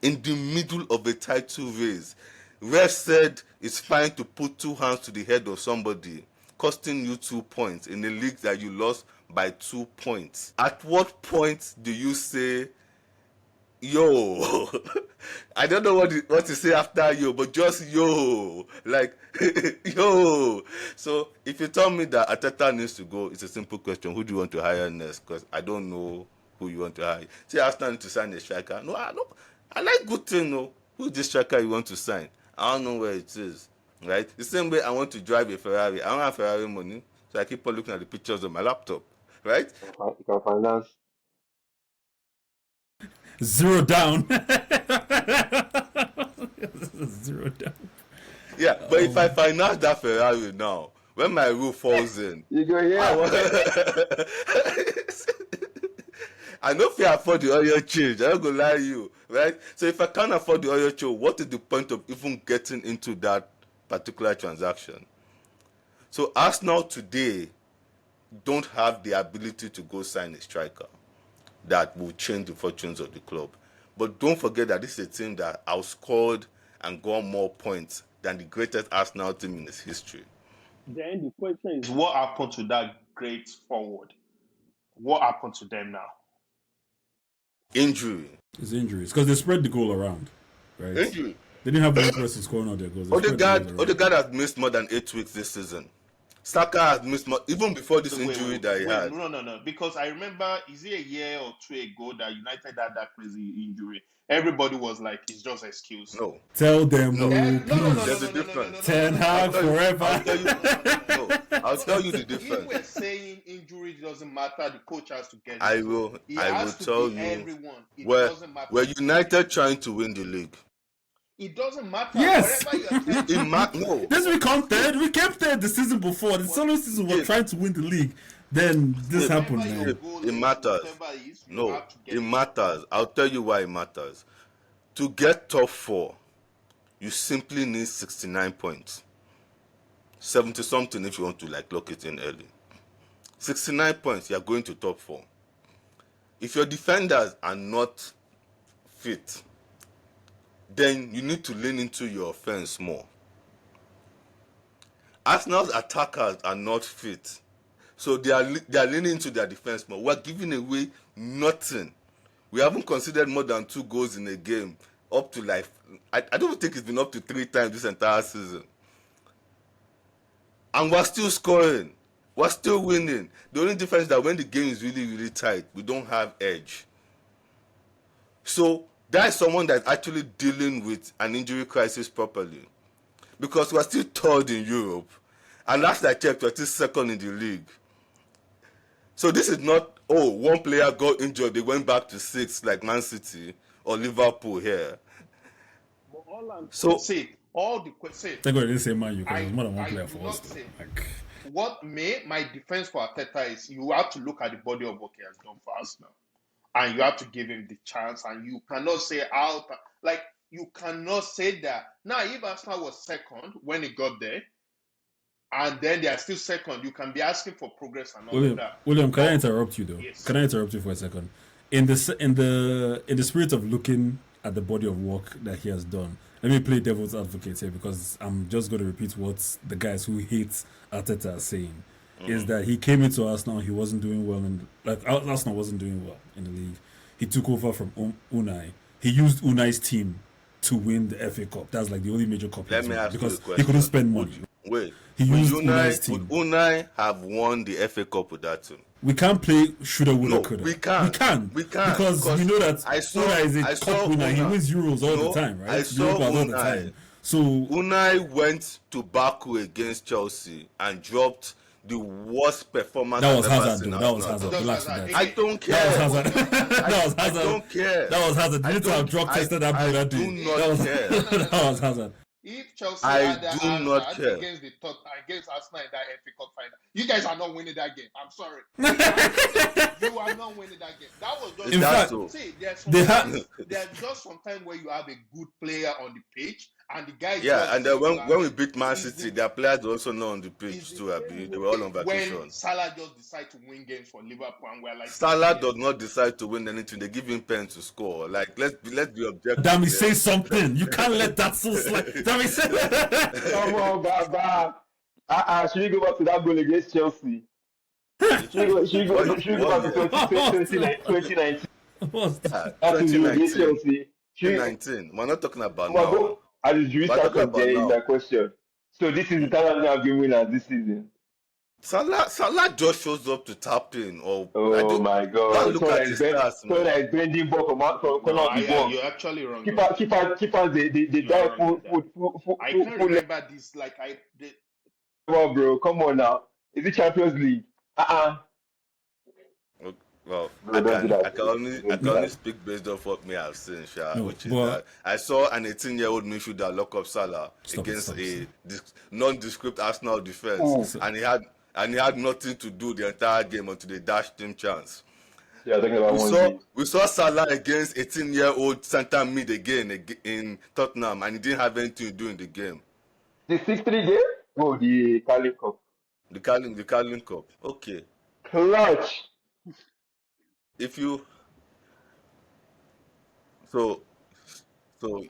In the middle of a title race, ref said it's fine to put 2 hands to the head of somebody, costing you 2 points in a league that you lost by 2 points. At what point do you say, yo, I don't know what to say after yo, but just yo, like, yo. So if you tell me that Arteta needs to go, it's a simple question. Who do you want to hire next? Because I don't know who you want to hire. Say Arsenal need to sign a striker. No, I don't. I like good thing, no. Who's the striker you want to sign? I don't know where it is, right? The same way I want to drive a Ferrari. I don't have Ferrari money, so I keep on looking at the pictures on my laptop, right? You can finance. Zero down. Zero down. Yeah, but if I finance that Ferrari now, when my roof falls in, You go here. I know if you afford the oil change, I'm not gonna lie to you, right? So if I can't afford the oil change, what is the point of even getting into that particular transaction? So Arsenal today don't have the ability to go sign a striker that will change the fortunes of the club. But don't forget that this is a team that outscored and got more points than the greatest Arsenal team in its history. Then the question is, what happened to that great forward? What happened to them now? Injury. It's injuries because they spread the goal around, right? Injury. They didn't have one person scoring all their goals. Odegaard has missed more than 8 weeks this season. Saka has missed more, even before this injury that he had. No. Because I remember, is it a year or 2 ago that United had that crazy injury? Everybody was like, it's just excuse. No. Tell them, No. please. There's a difference. Ten Hag forever. I'll tell you the difference. If we're saying injury doesn't matter, the coach has to get it. I will tell you. Everyone. It We're doesn't matter. United trying to win the league. It doesn't matter. Yes. No. This we come third. We came third the season before. The solo season was trying to win the league. Then this happened, man. It matters. No, it matters. I'll tell you why it matters. To get top 4, you simply need 69 points. 70 something if you want to lock it in early. 69 points, you're going to top 4. If your defenders are not fit, then you need to lean into your offense more. Arsenal's attackers are not fit, so they are leaning into their defense more. We're giving away nothing. We haven't considered more than 2 goals in a game up to I don't think it's been up to 3 times this entire season. And we're still scoring. We're still winning. The only difference is that when the game is really, really tight, we don't have edge. So that is someone that's actually dealing with an injury crisis properly. Because we're still 3rd in Europe. And last I checked, we're still 2nd in the league. So this is not, one player got injured, they went back to 6th like Man City or Liverpool here. So see, all the questions. They're going to say Man U because there's more than one player for us. What my defense for Arteta is, you have to look at the body of work he has done for us now. And you have to give him the chance, and you cannot say you cannot say that. Now, if Arsenal was 2nd when he got there, and then they are still 2nd, you can be asking for progress and all of that. William, can I interrupt you though? Yes. Can I interrupt you for a second? In the spirit of looking at the body of work that he has done, let me play devil's advocate here because I'm just going to repeat what the guys who hate Arteta are saying. Is that he came into Arsenal, he wasn't doing well, and Arsenal wasn't doing well in the league. He took over from Unai. He used Unai's team to win the FA Cup. That's the only major cup Let me ask because you a he couldn't spend money. Wait, he used Unai's team. Would Unai have won the FA Cup with that team? we can't play shoulda, woulda, No, coulda. we can't. Because we know that Una is a cup winner. He wins Euros all the time, right? I saw Europa all the Unai. time. So Unai went to Baku against Chelsea and dropped the worst performance that was I've ever Hazard, seen though. That was Arsenal Hazard. do. Relax with that. I don't care. That was Hazard. That was I Hazard. don't care. That was Hazard. You need to have drug tested that boy that do day. not That was care. that was Hazard. If Chelsea I had that do not Hazard care. against against Arsenal in that FA Cup final, you guys are not winning that game. I'm sorry. You are not winning that game. That was just In fact, see, there's just some time where you have a good player on the pitch and the guy. Yeah, and then when we beat Man City, their players were also not on the pitch too. They were all on vacation. When Salah just decide to win games for Liverpool, and we're like, Salah does not decide to win anything. They give him pen to score. Like let's be objective. Damn, say something. You can't let that so slide. Damn, say. Come on, Baba. Should we go back to that goal against Chelsea? Should we go back to 2019? What's that? That is against 2019. Chelsea. 2019. We're not talking about now. I just We're restart talking from about there in now. that question. So this is the time we have been winners this season. Salah just shows up to tap in. Oh my God! Don't look at his stats, So man. that is bending ball from corner of the ball. you're actually wrong. Keepers, they dive full. I can't remember this. Like Come on, bro. Come on now. Is it Champions League? Well, No, don't do that. I can only speak based off what me I've seen, No, which is but- that I saw an 18-year-old midfielder lock up Salah against a nondescript Arsenal defense, and he had nothing to do the entire game until they dashed him chance. Yeah, talking about We saw Salah against 18-year-old centre mid again in Tottenham, and he didn't have anything to do in the game. The 6-3 game? Oh, the Carling Cup. The Carling Cup. Okay. Clutch. If you so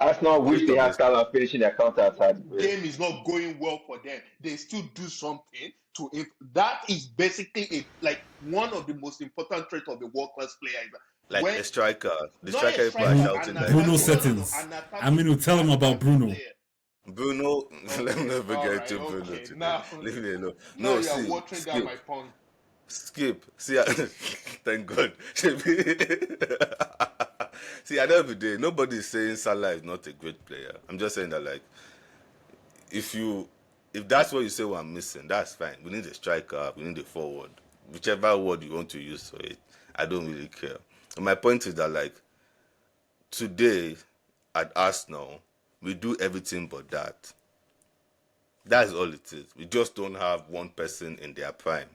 Arsenal wish they had Salah finishing their counter attack. game is not going well for them, they still do something to it. That is basically one of the most important traits of a world-class player. like When- a striker, the Not striker a people striker, are shouting an like Bruno attacking- settings. an attacking- I mean, tell him about Bruno. player. Bruno. Let me never All get right, to Bruno okay. today. Now- Leave me alone. Now No, you are see, watering down my pond. skip. See, thank God. See, at the end of the day, nobody is saying Salah is not a great player. I'm just saying that, like, if that's what you say we're missing, that's fine. We need a striker, we need a forward, whichever word you want to use for it. I don't really care. And my point is that, like, today at Arsenal, we do everything but that. That's all it is. We just don't have one person in their prime.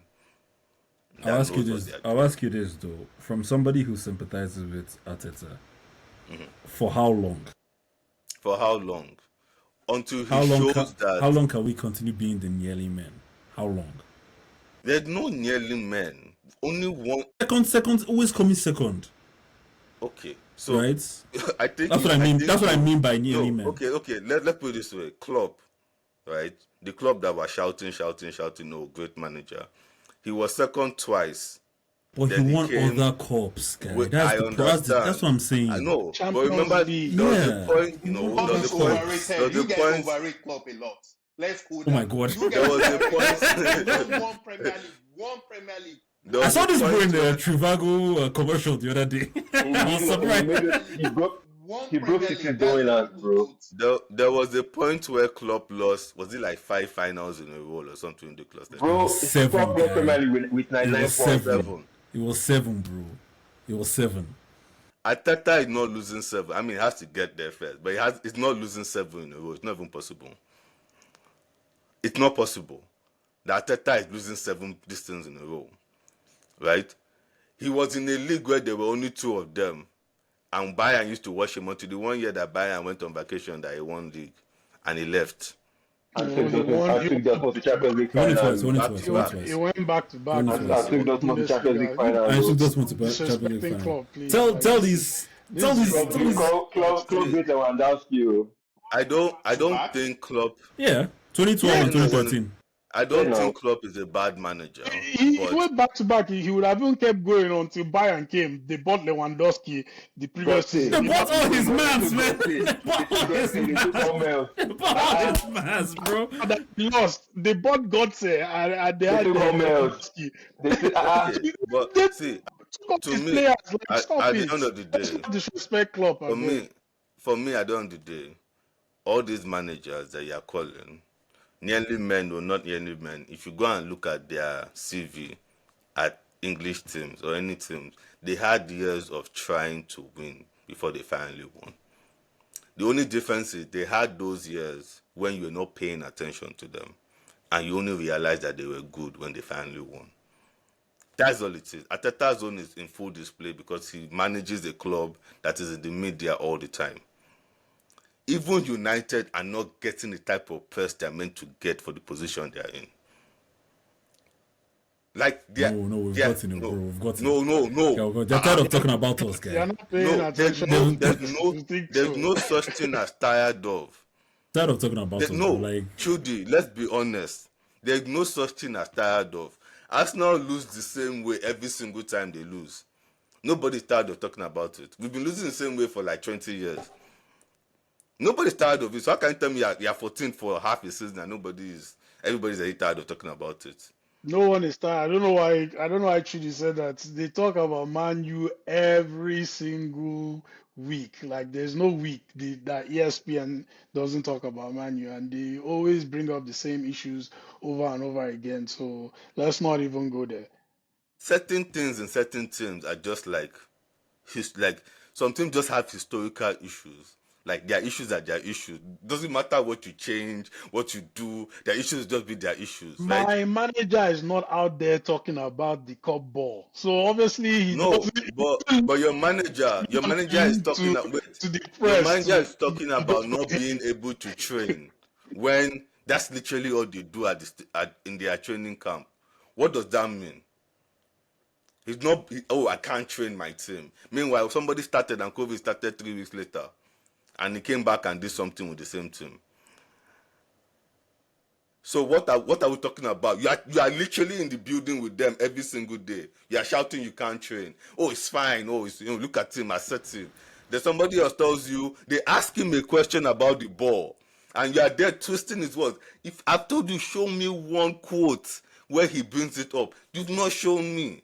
I'll that ask you knows what this. they are I'll doing. ask you this though, from somebody who sympathizes with Arteta. For how long? For how long? Until he How long? shows that How long can we continue being the nearly men? How long? there's no nearly men. Only one. Second, always coming second, Okay, so right? I think That's what I mean. think That's what I you- mean by nearly No, men. okay. Let's put it this way. Klopp, right? The club that was shouting, no, great manager. He was second twice. But Then he he won came- other cups, guy. Wait, That's I the understand. that's what I'm saying. I know. Champions But remember, League. there was Yeah. a point, there Klopp was is a point, overrated. there was You a guys point, overrate Klopp a lot. Let's cool Oh down. my God. You there was a guys point, one Premier League. there I was saw a this boy point in the where- Trivago commercial the other day. I was surprised. He broke Premier his League, dominance, that's bro. There was a point where Klopp lost, was it like 5 finals in a row or something ridiculous? Bro, Seven, Klopp got guy. Premier League with 99 It was points. seven. It was 7, bro. It was 7. Arteta is not losing 7. I mean, he has to get there first, but it's not losing 7 in a row. It's not even possible. It's not possible. The Arteta is losing 7 distance in a row, right? He was in a league where there were only 2 of them, and Bayern used to watch him until the one year that Bayern went on vacation that he won league, and he left. I took Dortmund to Champions League He won it twice. final. He won it Back twice. to He won it back. twice. He went back to back. Won it I twice. took Dortmund to Champions League final. I took Dortmund to Champions League Disrespecting final. Klopp, please. Tell Like, tell this- these tell these this- tell these. Klopp beat Lewandowski. I don't Back? think Klopp. Yeah, 2012 and Yeah, no, 2013. I Yeah, don't no. think Klopp is a bad manager, He but went back to back. He would have even kept going until Bayern came. They bought Lewandowski the previous They season. Gotse. If bought all his They mans, took man. Gotse. They They bought took all his Gotse. They took mans. Hummels. They bought all Ah, his mans, bro. that lost, they bought Gotse and they they had took Hummels. Lewandowski. They took okay. But They see, took off to his me, players. Like, stop at the it. end of the Let's day, not disrespect Klopp, I for beg. me, at the end of the day, all these managers that you are calling, nearly men or not nearly men, if you go and look at their CV at English teams or any teams, they had years of trying to win before they finally won. The only difference is they had those years when you were not paying attention to them and you only realized that they were good when they finally won. That's all it is. Arteta's zone is in full display because he manages a club that is in the media all the time. Even United are not getting the type of press they're meant to get for the position they're in. Like No, we've gotten it, bro. We've gotten it. no. They're tired of talking about us, You're guy. not paying attention. There's no such thing as tired of. Tired of talking about us, bro. No, Like, Trudy, let's be honest. There's no such thing as tired of. Arsenal lose the same way every single time they lose. Nobody's tired of talking about it. We've been losing the same way for like 20 years. Nobody's tired of it. So how can you tell me you're 14 for half a season and everybody's already tired of talking about it? No one is tired. I don't know why Chidi said that. They talk about Man U every single week. Like there's no week that ESPN doesn't talk about Man U, and they always bring up the same issues over and over again. So let's not even go there. Certain things in certain teams are just like some teams just have historical issues. Like their issues are their issues. Doesn't matter what you change, what you do, their issues just be their issues, right? My manager is not out there talking about the cup ball, so obviously he No, doesn't but your manager is talking to the your press manager is talking to go about for not being him. able to train when that's literally all they do in their training camp. What does that mean? He's not. I can't train my team. Meanwhile, somebody started and COVID started 3 weeks later, and he came back and did something with the same team. So what are we talking about? You are literally in the building with them every single day. You are shouting you can't train. Oh, it's fine. Oh, look at him, assertive. Then somebody else tells you they ask him a question about the ball, and you are there twisting his words. If I've told you, show me one quote where he brings it up. You've not shown me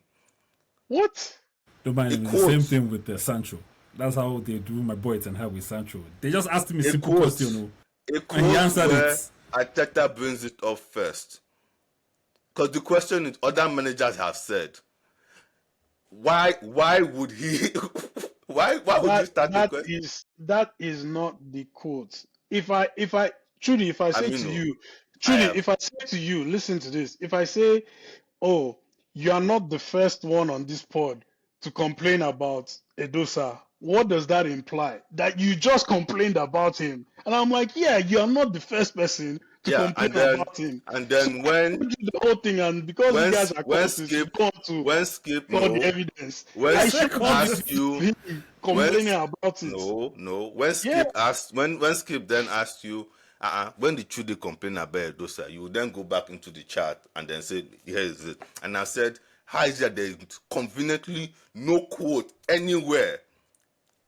What? don't mind a him. It's the same quote. thing with Sancho. That's how they do my boy and how with Sancho. They just asked him a A simple quote. question, A and he quote answered where it. Arteta brings it up first. Because the question is, other managers have said, why would he why would you start the question? That is not the quote. If I truly if I I say mean, to no, you, I truly have if I say to you, listen to this. If I say, oh, you are not the first one on this pod to complain about Edosa, what does that imply? That you just complained about him. And I'm like, yeah, you are not the first person to yeah, complain about him. and So then I told you the whole thing, and because you guys are cultists, you don't want to when Skip all the no evidence. when I Skip showed Second, you the asked this. video you of him when complaining about it. no when Yeah, Skip asked when Skip then asked you when did Trudy complain about Edosa, you would then go back into the chat and then say here is it, and I said how is that there is conveniently no quote anywhere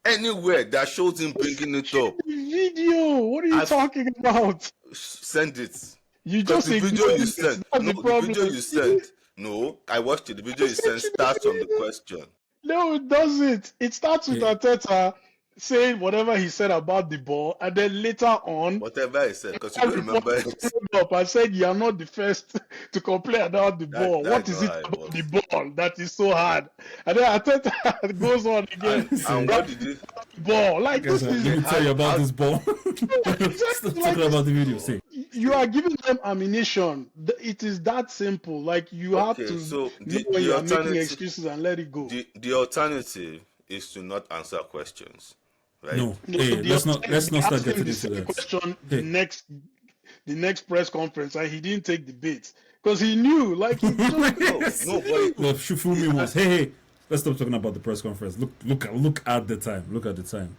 that shows him bringing it show up. the video. What are you I've talking about? send it You because just the video ignored you it. sent, That's no, the the video problem. you sent, no, I watched it. The video I you sent sent you the starts from the video. question. No, it doesn't. It starts with Yeah, Arteta saying whatever he said about the ball, and then later on, Whatever I said, because you a don't reporter remember it. followed up and said, "You are not the first to complain about the ball. What That's is not it how it about the works. ball that is so hard?" And then Arteta goes on again. And "Yeah, what did it? the ball. Like guys, this let is me tell you about this ball. Stop exactly like talking this. about the video. Say, You are giving them ammunition. It is that simple. Like you have Okay, to so know when you are making excuses and let it go. the alternative is to not answer questions, right? no. No, Hey, let's they not start asked him getting the into same that. question Hey, the next press conference, and he didn't take the bait because he knew, like he just No, but no, fool me once. Hey, let's stop talking about the press conference. Look at the time. Look at the time.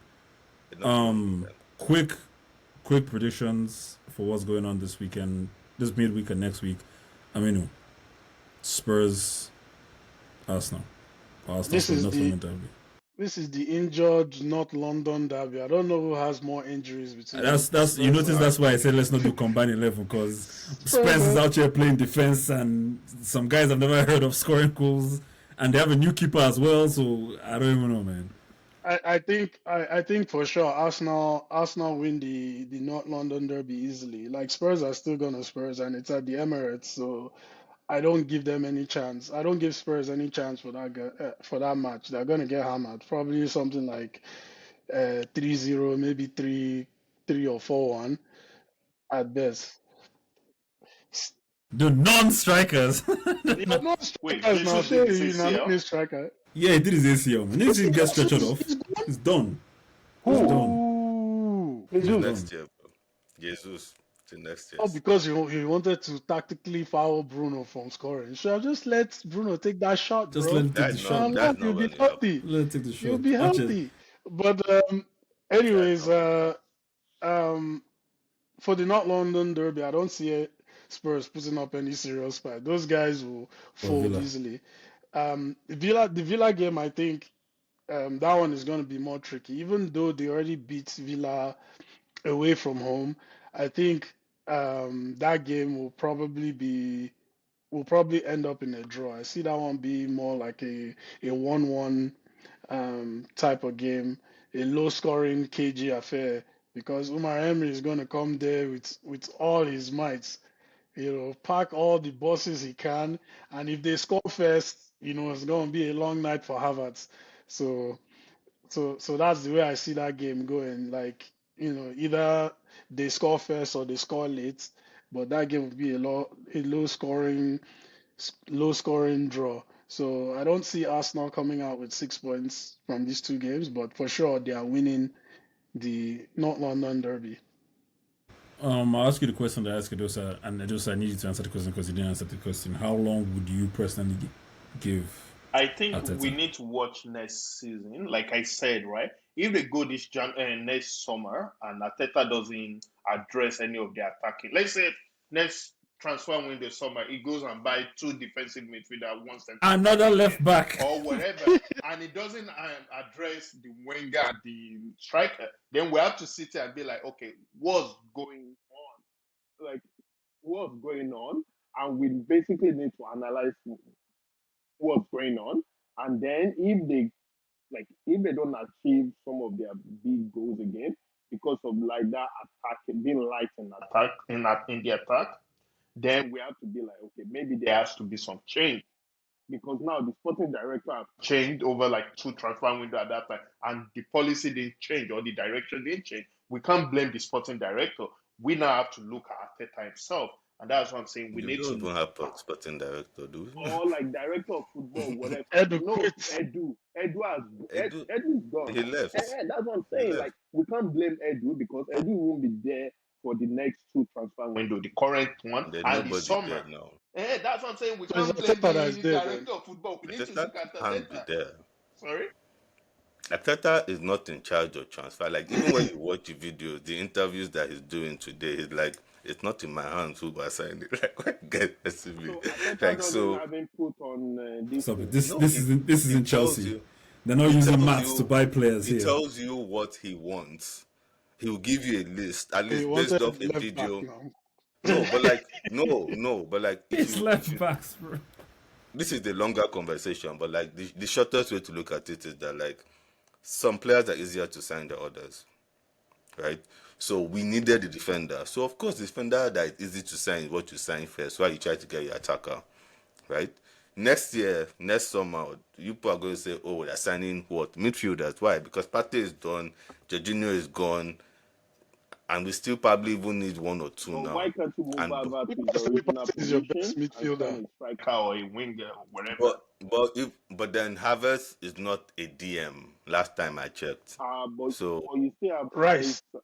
Quick predictions for what's going on this weekend, this midweek and next week. I mean, no. Spurs, Arsenal. Arsenal This Spurs, is not the London derby. this is the injured North London derby. I don't know who has more injuries between That's you Spurs notice and that's why I said let's not do combined 11 because Spurs. Spence is out here playing defense and some guys I've never heard of scoring goals and they have a new keeper as well. So I don't even know, man. I think for sure Arsenal win the North London derby easily. Like Spurs are still gonna Spurs and it's at the Emirates, so I don't give them any chance. I don't give Spurs any chance for for that match. They're gonna get hammered. Probably something like 3-0, maybe 3 or 4-1 at best. The non-strikers. You're not Wait, strikers now. Jesus did Sure, his you know, not ACL? a striker. Yeah, he did his ACL, man. He Is he didn't get so stretchered off. he's gone? He's done. He's Who? done. Ooh. He's Till Jesus. done. next year, bro. Jesus. Till next year. All because he wanted to tactically foul Bruno from scoring. Should I just let Bruno take that shot, Just let bro? him take the shot, man. Now That's you'll not be well enough. healthy. Let him take the You'll shot. be Watch it. healthy. But That's anyways, not well enough. um, for the North London derby, I don't see Spurs putting up any serious fight. Those guys will For fold Villa. easily. The Villa game, I think that one is going to be more tricky. Even though they already beat Villa away from home, I think that game will probably end up in a draw. I see that one being more like a 1-1 type of game, a low scoring KG affair because Umar Emery is going to come there with all his might, pack all the bosses he can, and if they score first, it's going to be a long night for Havertz. So so that's the way I see that game going. Like, either they score first or they score late, but that game would be a low scoring draw. So I don't see Arsenal coming out with 6 points from these two games, but for sure they are winning the North London Derby. I'll ask you the question that I asked Edosa, and Edosa, I need you to answer the question because you didn't answer the question. How long would you personally give I think we Arteta? need to watch next season. Like I said, right? If they go this next summer and Arteta doesn't address any of the attacking, let's say next transfer window summer, he goes and buy two defensive midfielder, one centre back Another again, left back. or whatever, and it doesn't address the winger, the striker, then we have to sit here and be like, okay, what's going on? Like, what's going on? And we basically need to analyze what's going on. And then if they don't achieve some of their big goals again because of like that attack being light in attack in the attack, then we have to be like, okay, maybe there has to be some change because now the sporting director have changed over like two transfer window at that time, and the policy didn't change or the direction didn't change. We can't blame the sporting director. We now have to look at Arteta himself, and that's what I'm saying. We You need don't to even have a sporting director, do you? or like director of football, whatever. No, Educate. Edu is gone. He left. That's what I'm He saying. left. Like we can't blame Edu because Edu won't be there for the next two transfer window, the current one And there's and the nobody there summer. now. That's what I'm saying. We So it's can't blame Arteta that is the there then. director of football. We need to Arteta look at can't be Arteta. there. Sorry. Arteta is not in charge of transfer. Like even when you watch the videos, the interviews that he's doing today, he's like, it's not in my hands who was signing it. Like, what get to me? So Arteta Like doesn't so, have input on this Stop it. thing. This no, this isn't this he isn't tells Chelsea. you, They're not he using tells maths to you, buy players he here. tells you what he wants. He will give you a list, at He least based off wanted a left back video. now. No, but like no, but like It's if left you backs, bro. this is the longer conversation, but like the shortest way to look at it is that like some players are easier to sign than others, right? So we needed the defender. So of course, the defender that is easy to sign is what you sign first. Why you try to get your attacker, right? Next year, next summer, you people are going to say, "Oh, they're signing what midfielders?" Why? Because Partey is done, Jorginho is gone, and we still probably even need one or two But now. why can't you move And over to his Because Semi original Partey is your best position and sign midfielder. a striker or a winger or whatever? but then Havertz is not a DM. Last time I checked, so But you still have Rice. Rice.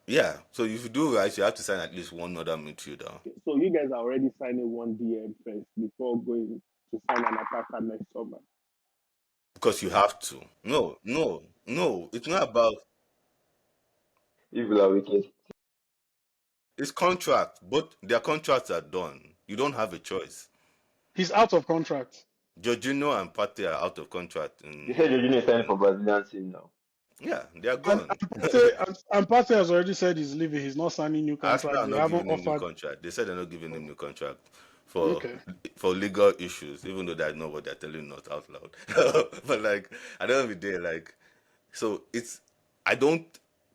yeah. So if you do right, you have to sign at least one other midfielder. So you guys are already signing one DM first before going to sign an attacker next summer. Because you have to. No. It's not about If we are wicked. It's contract, but their contracts are done. You don't have a choice. He's out of contract. Jorginho and Partey are out of contract. They said Jorginho is signing for Brazilian team now. Yeah, they are And gone. Partey has already said he's leaving. He's not signing new Arsenal contract. are They not haven't giving him new offered. contract. They said they're not giving him new contract Okay. for legal issues, even though that's not what they're telling us out loud. But like, at the end of the day, like, so it's I don't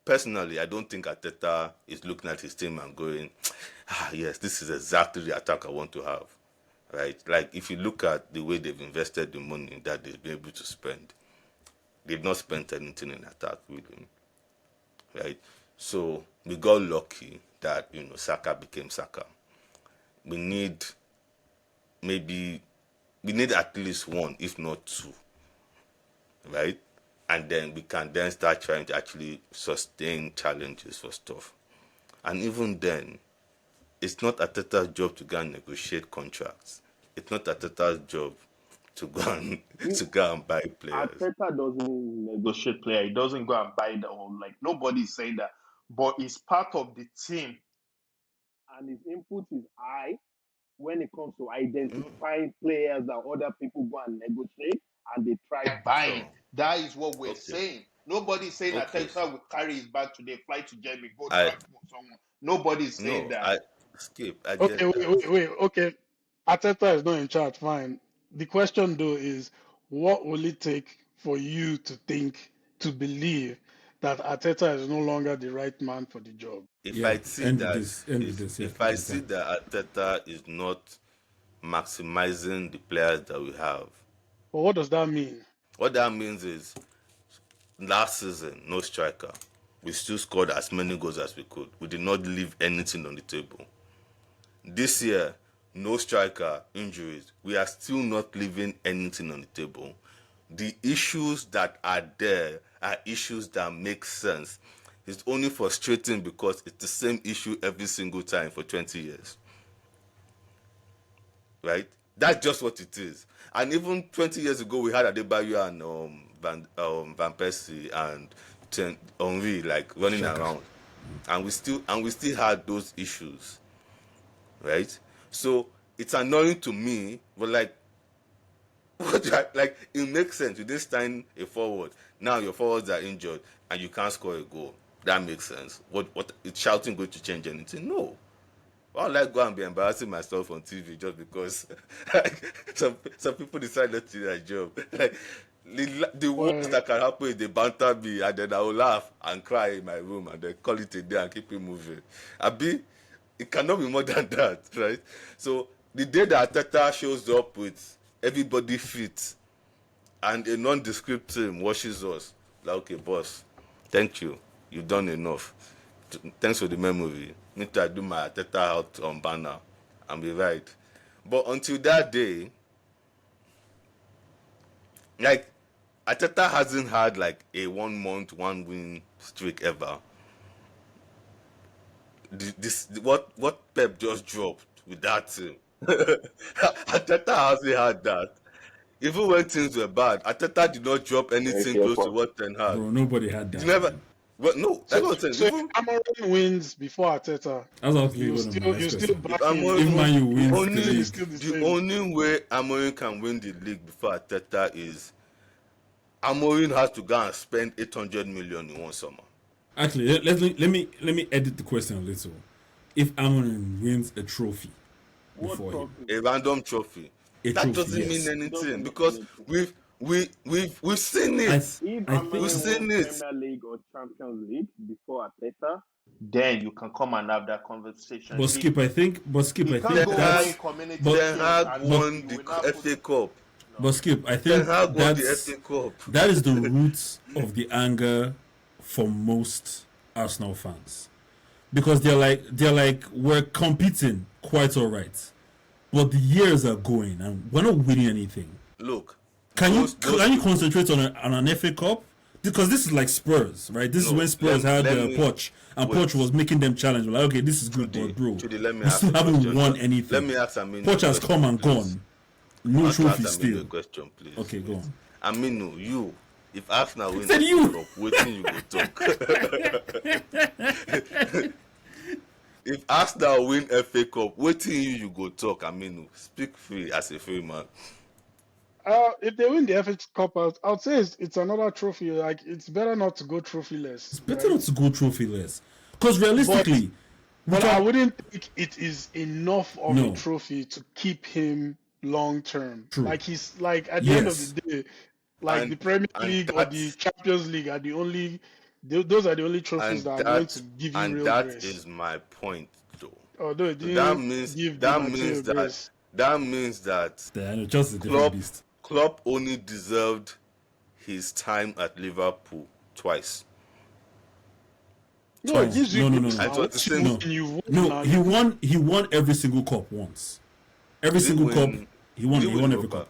personally I don't think Arteta is looking at his team and going, yes, this is exactly the attack I want to have. Right? Like if you look at the way they've invested the money that they've been able to spend, they've not spent anything in attack really. Right? So we got lucky that Saka became Saka. We need maybe we need at least one, if not two, right? And then we can then start trying to actually sustain challenges for stuff. And even then, it's not Arteta's job to go and negotiate contracts. It's not Arteta's job to go and buy players. Arteta doesn't negotiate player. He doesn't go and buy the whole. Like nobody's saying that, but he's part of the team, and his input is high when it comes to identifying players that other people go and negotiate and they try buying. Sure. That is what we're Okay. saying. Nobody's saying Okay. Arteta will carry his bag today, fly to Germany, go I try for someone. Nobody's saying no, that. I skip. I Okay, get that. wait. Okay, Arteta is not in charge. Fine. The question though is, what will it take for you to think, to believe that Arteta is no longer the right man for the job? If Yeah, I see end with that this. End with if this. Yeah, if I it's see done. that Arteta is not maximizing the players that we have, But what does that mean? what that means is last season, no striker. We still scored as many goals as we could. We did not leave anything on the table. This year, no striker, injuries. We are still not leaving anything on the table. The issues that are there are issues that make sense. It's only frustrating because it's the same issue every single time for 20 years. Right? That's just what it is. And even 20 years ago, we had Adebayo and Van Persie and Henry like running Shaka. around, and we still had those issues, right? So it's annoying to me, but like, like it makes sense. You didn't sign a forward. Now your forwards are injured and you can't score a goal. That makes sense. What is shouting going to change anything? No. Why would I go and be embarrassing myself on TV just because like, some people decide not to do their job? Like the worst Well, that can happen is they banter me and then I will laugh and cry in my room and then call it a day and keep it moving. Abi, it cannot be more than that, right? So the day that Arteta shows up with everybody fit and a nondescript team washes us, like, okay, boss, thank you, you've done enough. Thanks for the memory. Need to do my Arteta out on banner and be right. But until that day, like Arteta hasn't had like a 1 month, 1 win streak ever. What Pep just dropped with that team. Arteta hasn't had that. Even when things were bad, Arteta did not drop Very anything fair close to point. what Ten Hag. Bro, nobody had He that, never. man. Well, no, that's so what I'm saying. so if Even Amorim wins before Arteta, That's actually you one of my still next back if question. him Amorim, If because Man U the wins his the team only is league, still the the same. only way Amorim can win the league before Arteta is Amorim has to go and spend 800 million in one summer. actually, let me edit the question a little. If Amorim wins a trophy What before him, trophy? A random trophy. a That trophy, doesn't mean yes. It anything doesn't mean because anything. we've seen I it. If I We've Amorim think wins seen it. Premier League or Champions League before Arteta, then you can come and have that conversation. Skip, He I can't Ten think go Hag, win that's Community but Ten Shield Hag and but then won you the will not put FA Cup. but no. Skip, I Ten think Hag won the FA Cup. that is the roots of the anger for most Arsenal fans because they're like we're competing quite all right, but the years are going and we're not winning anything. Look, Can you those can you people. concentrate on an FA Cup? Because this is like Spurs, right? This is No, when Spurs had let me Poch, and Poch wait. was making them challenge. We're like, okay, this is good, but bro, Trudy, let me we ask still a haven't question. won Just let anything. me ask Aminu a Poch has come question, and please. gone, I no want to ask trophy Aminu a still. question, please. Okay, go Wait. on. Aminu, you, if Arsenal I win said FA you. Cup, waiting you go talk. if Arsenal win FA Cup, waiting you go talk. I mean, speak free as a free man. If they win the FA Cup, I would say it's another trophy. Like it's better not to go trophyless, It's better right? not to go trophyless. Because But realistically, but I wouldn't think it is enough of a no, trophy to keep him long term. true. Like he's like at the end of the Yes. day, like the And Premier and League or the that Champions League are the only those are the only trophies and that are going to that give you and real that grace. is my point, though. Although it So that didn't means give Di that Matteo means that grace. that means that I know, just a different Klopp beast. Klopp only deserved his time at Liverpool twice. No, it Twice. gives you No, no, no, grace no. And now. it was the Once you same. win, No. you've won No, now. he won every single cup once. Every He didn't single cup win. he won. He He didn't won win every Europa. cup.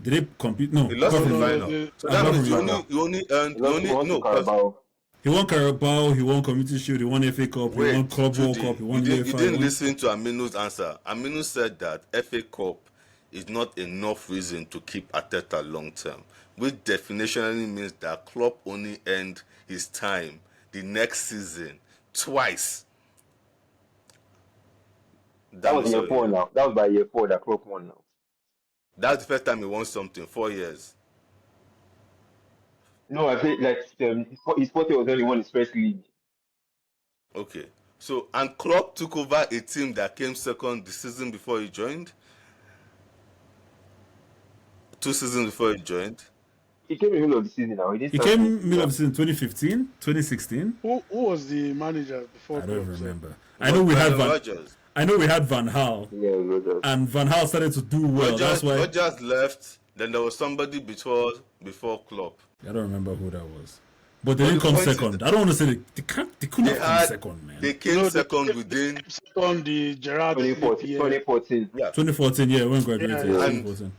Did they compete? No, He lost apart in the from final. So that apart lost from the means you Europa. final. only you only earned He you lost only won to no because Carabao. He won Carabao, he won Community Shield, he won FA Cup, he won wait, Club World Cup, Judy, he you won didn't you UEFA, he didn't won. listen to Aminu's answer. Aminu said that FA Cup is not enough reason to keep Arteta long term, which definitionally means that Klopp only earned his time the next season twice. That Damn was it, year sorry. four now. That was by year four that Klopp won now. That's the first time he won something. 4 years. No, I think like his forte was only won his first league. Okay. So and Klopp took over a team that came second the season before he joined. 2 seasons before he joined. He came in the middle of the season now. He didn't He start came since middle of December. the season 2015, 2016. Who was the manager before I don't Klopp? remember. It was Brendan Rodgers. I know we had Van Gaal, Yeah, Rodgers. and Van Gaal started to do well. That's why Rodgers left. Then there was somebody before Klopp. I don't remember who that was. But they But didn't the come point is second. I don't want to say they could they not come had second, man. they came No, second they within second the Gerard Slip 2014, year. 2014. yeah. 2014, yeah, when graduated, Yeah, yeah. 2014.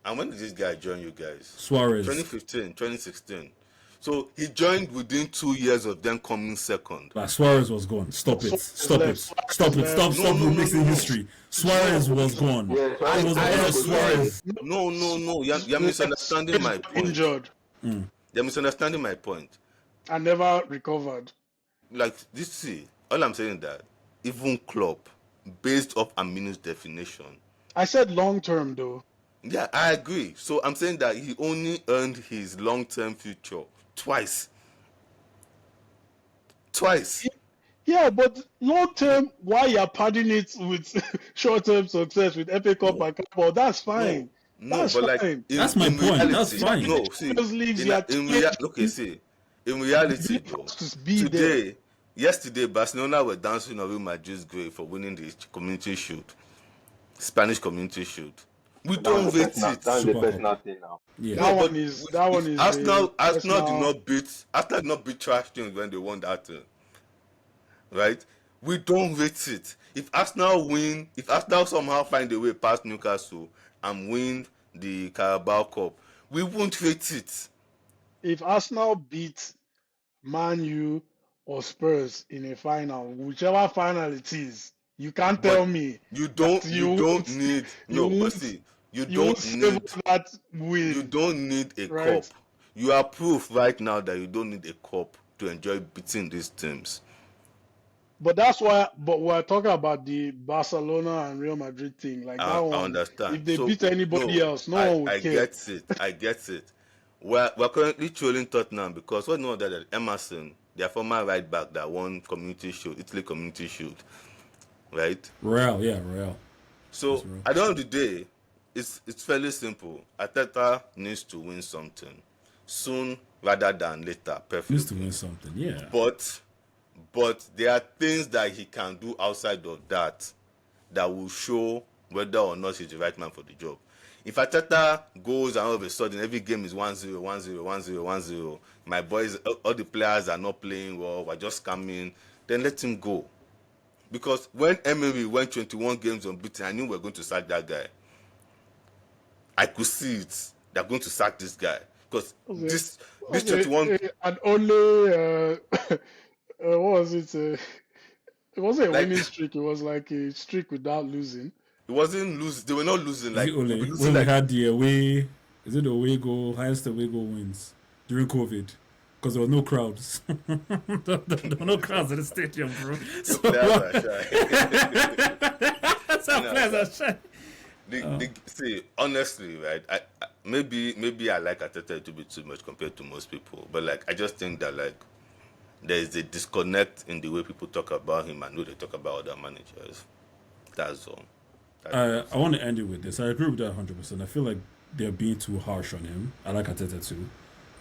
And when did this guy join you guys? Suarez. 2015, 2016. So he joined within 2 years of them coming second. But Suarez was gone. Stop it. Stop it. Suarez Stop it. left. Stop. Stop No, mixing no. history. Suarez was gone. Yeah, It was because of Suarez. No. You're misunderstanding my point. Injured You're misunderstanding my point. and never recovered. Like this, see, all I'm saying is that even Klopp, based off Aminu's definition, I said long term though. yeah, I agree. So I'm saying that he only earned his long-term future twice. Twice. Yeah, but long term, why you're padding it with short term success with FA Cup No. and Carabao, that's fine. No, That's but like fine. That's my point. That's fine. No, see, Champions Leagues, in, you are okay, see, in reality though, to be there. yesterday, Barcelona were dancing on Real Madrid's grave for winning the Community Shield, Spanish Community Shield. We don't rate it. That's the Super personal thing now. Yeah. That but one is Arsenal a did personal- not beat trash teams when they won that thing, right? We don't rate it. If Arsenal somehow find a way past Newcastle and win the Carabao Cup, we won't rate it. If Arsenal beat Man U or Spurs in a final, whichever final it is, you can't tell me You don't that need you no, but won't- see, you you won't don't save need that win. you don't need a Right. cup. You are proof right now that you don't need a cup to enjoy beating these teams. But that's why. But we're talking about the Barcelona and Real Madrid thing. Like that I one, understand. if they So, beat anybody no, else, no one would I care. I get it. We're currently trolling Tottenham because what know that Emerson, their former right back that won Community Shield, Italy Community Shield, right? Real, yeah, Real. So That's real. at the end of the day, it's fairly simple. Arteta needs to win something soon rather than later, perfectly. Needs to win something, yeah. But there are things that he can do outside of that will show whether or not he's the right man for the job. If Arteta goes and all of a sudden every game is 1-0, 1-0, 1-0, 1-0, my boys, all the players are not playing well, we're just coming, then let him go. Because when Emery went 21 games unbeaten, I knew we were going to sack that guy. I could see it. They're going to sack this guy. Because this 21... and only what was it? It wasn't a Like- winning streak. It was like a streak without losing. It wasn't losing. They were not losing. Like, Only we were when losing we like had the away, is it the away goal, highest away goal wins during COVID? because there were no crowds. There were no crowds in the stadium, bro. The So players are shy. that's how You know, players are shy. see, honestly, right? Maybe I like Arteta a little bit too much compared to most people, but like I just think that like there is a disconnect in the way people talk about him and who they talk about other managers. That's all. That's I it. want to end it with this. I agree with that 100%. I feel like they're being too harsh on him. I like Arteta too,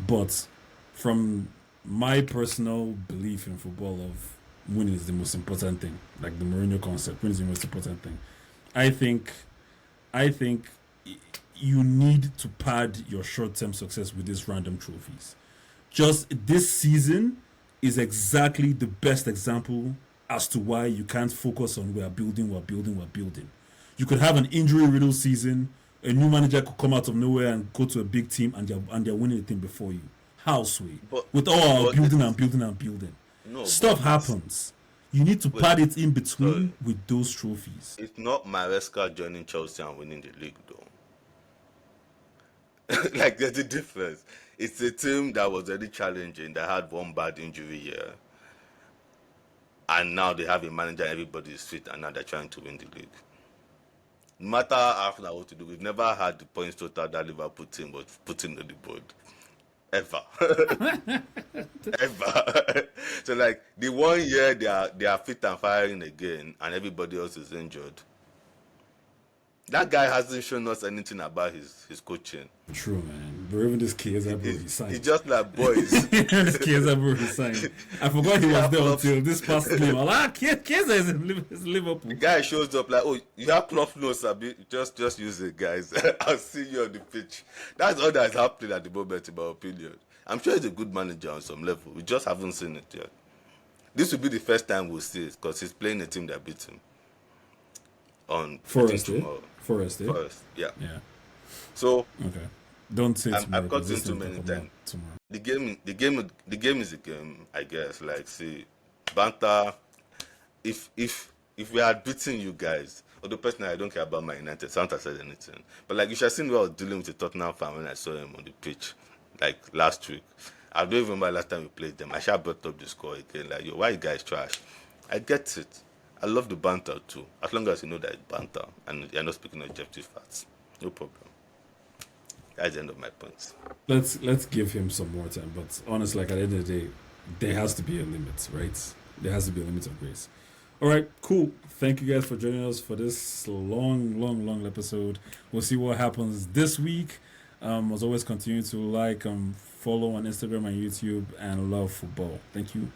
but from my personal belief in football of winning is the most important thing, like the Mourinho concept, winning is the most important thing. I think I think you need to pad your short-term success with these random trophies. Just this season is exactly the best example as to why you can't focus on we're building. You could have an injury-riddled season. A new manager could come out of nowhere and go to a big team, and they're winning the thing before you. How sweet! But With all our but building and it's building and building, no, stuff but it's happens. You need to wait, pad it in sorry. between with those trophies. It's not Maresca joining Chelsea and winning the league though. Like there's a difference. It's a team that was already challenging that had one bad injury year, and now they have a manager everybody is fit, and now they're trying to win the league. No matter how Arsenal what to do, we've never had the points total that Liverpool team was putting on the board ever. Ever. So like the 1 year they are fit and firing again, and everybody else is injured. That guy hasn't shown us anything about his coaching. True, man. But even this Chiesa bro, he He's signed. just like boys. This Chiesa bro, he signed. I forgot he You was have there Klopp. until this past game. I'm like, Chiesa is in Liverpool. The guy shows up like, oh, you have Klopp nose, Abi. Just use it, guys. I'll see you on the pitch. That's all that's happening at the moment, in my opinion. I'm sure he's a good manager on some level. We just haven't seen it yet. This will be the first time we'll see it because he's playing a team that beat him on, I think, Forest, eh? tomorrow. Forest, eh? First, yeah. Yeah. So Okay. Don't say tomorrow. I've got Because him this too thing will many come out times. tomorrow. The game is a game, I guess. Like, see, banter. If we had beaten you guys, although personally I don't care about my United, so I haven't said anything. But like, you should have seen what I was dealing with the Tottenham fan when I saw him on the pitch, like last week. I don't even remember last time we played them. I should brought up the score again. Like, yo, why you guys trash? I get it. I love the banter too, as long as you know that it's banter and you're not speaking objective facts. No problem. That's the end of my points. Let's give him some more time. But honestly, like at the end of the day, there has to be a limit, right? There has to be a limit of grace. All right, cool. Thank you guys for joining us for this long episode. We'll see what happens this week. As always, continue to like, follow on Instagram and YouTube, and love football. Thank you.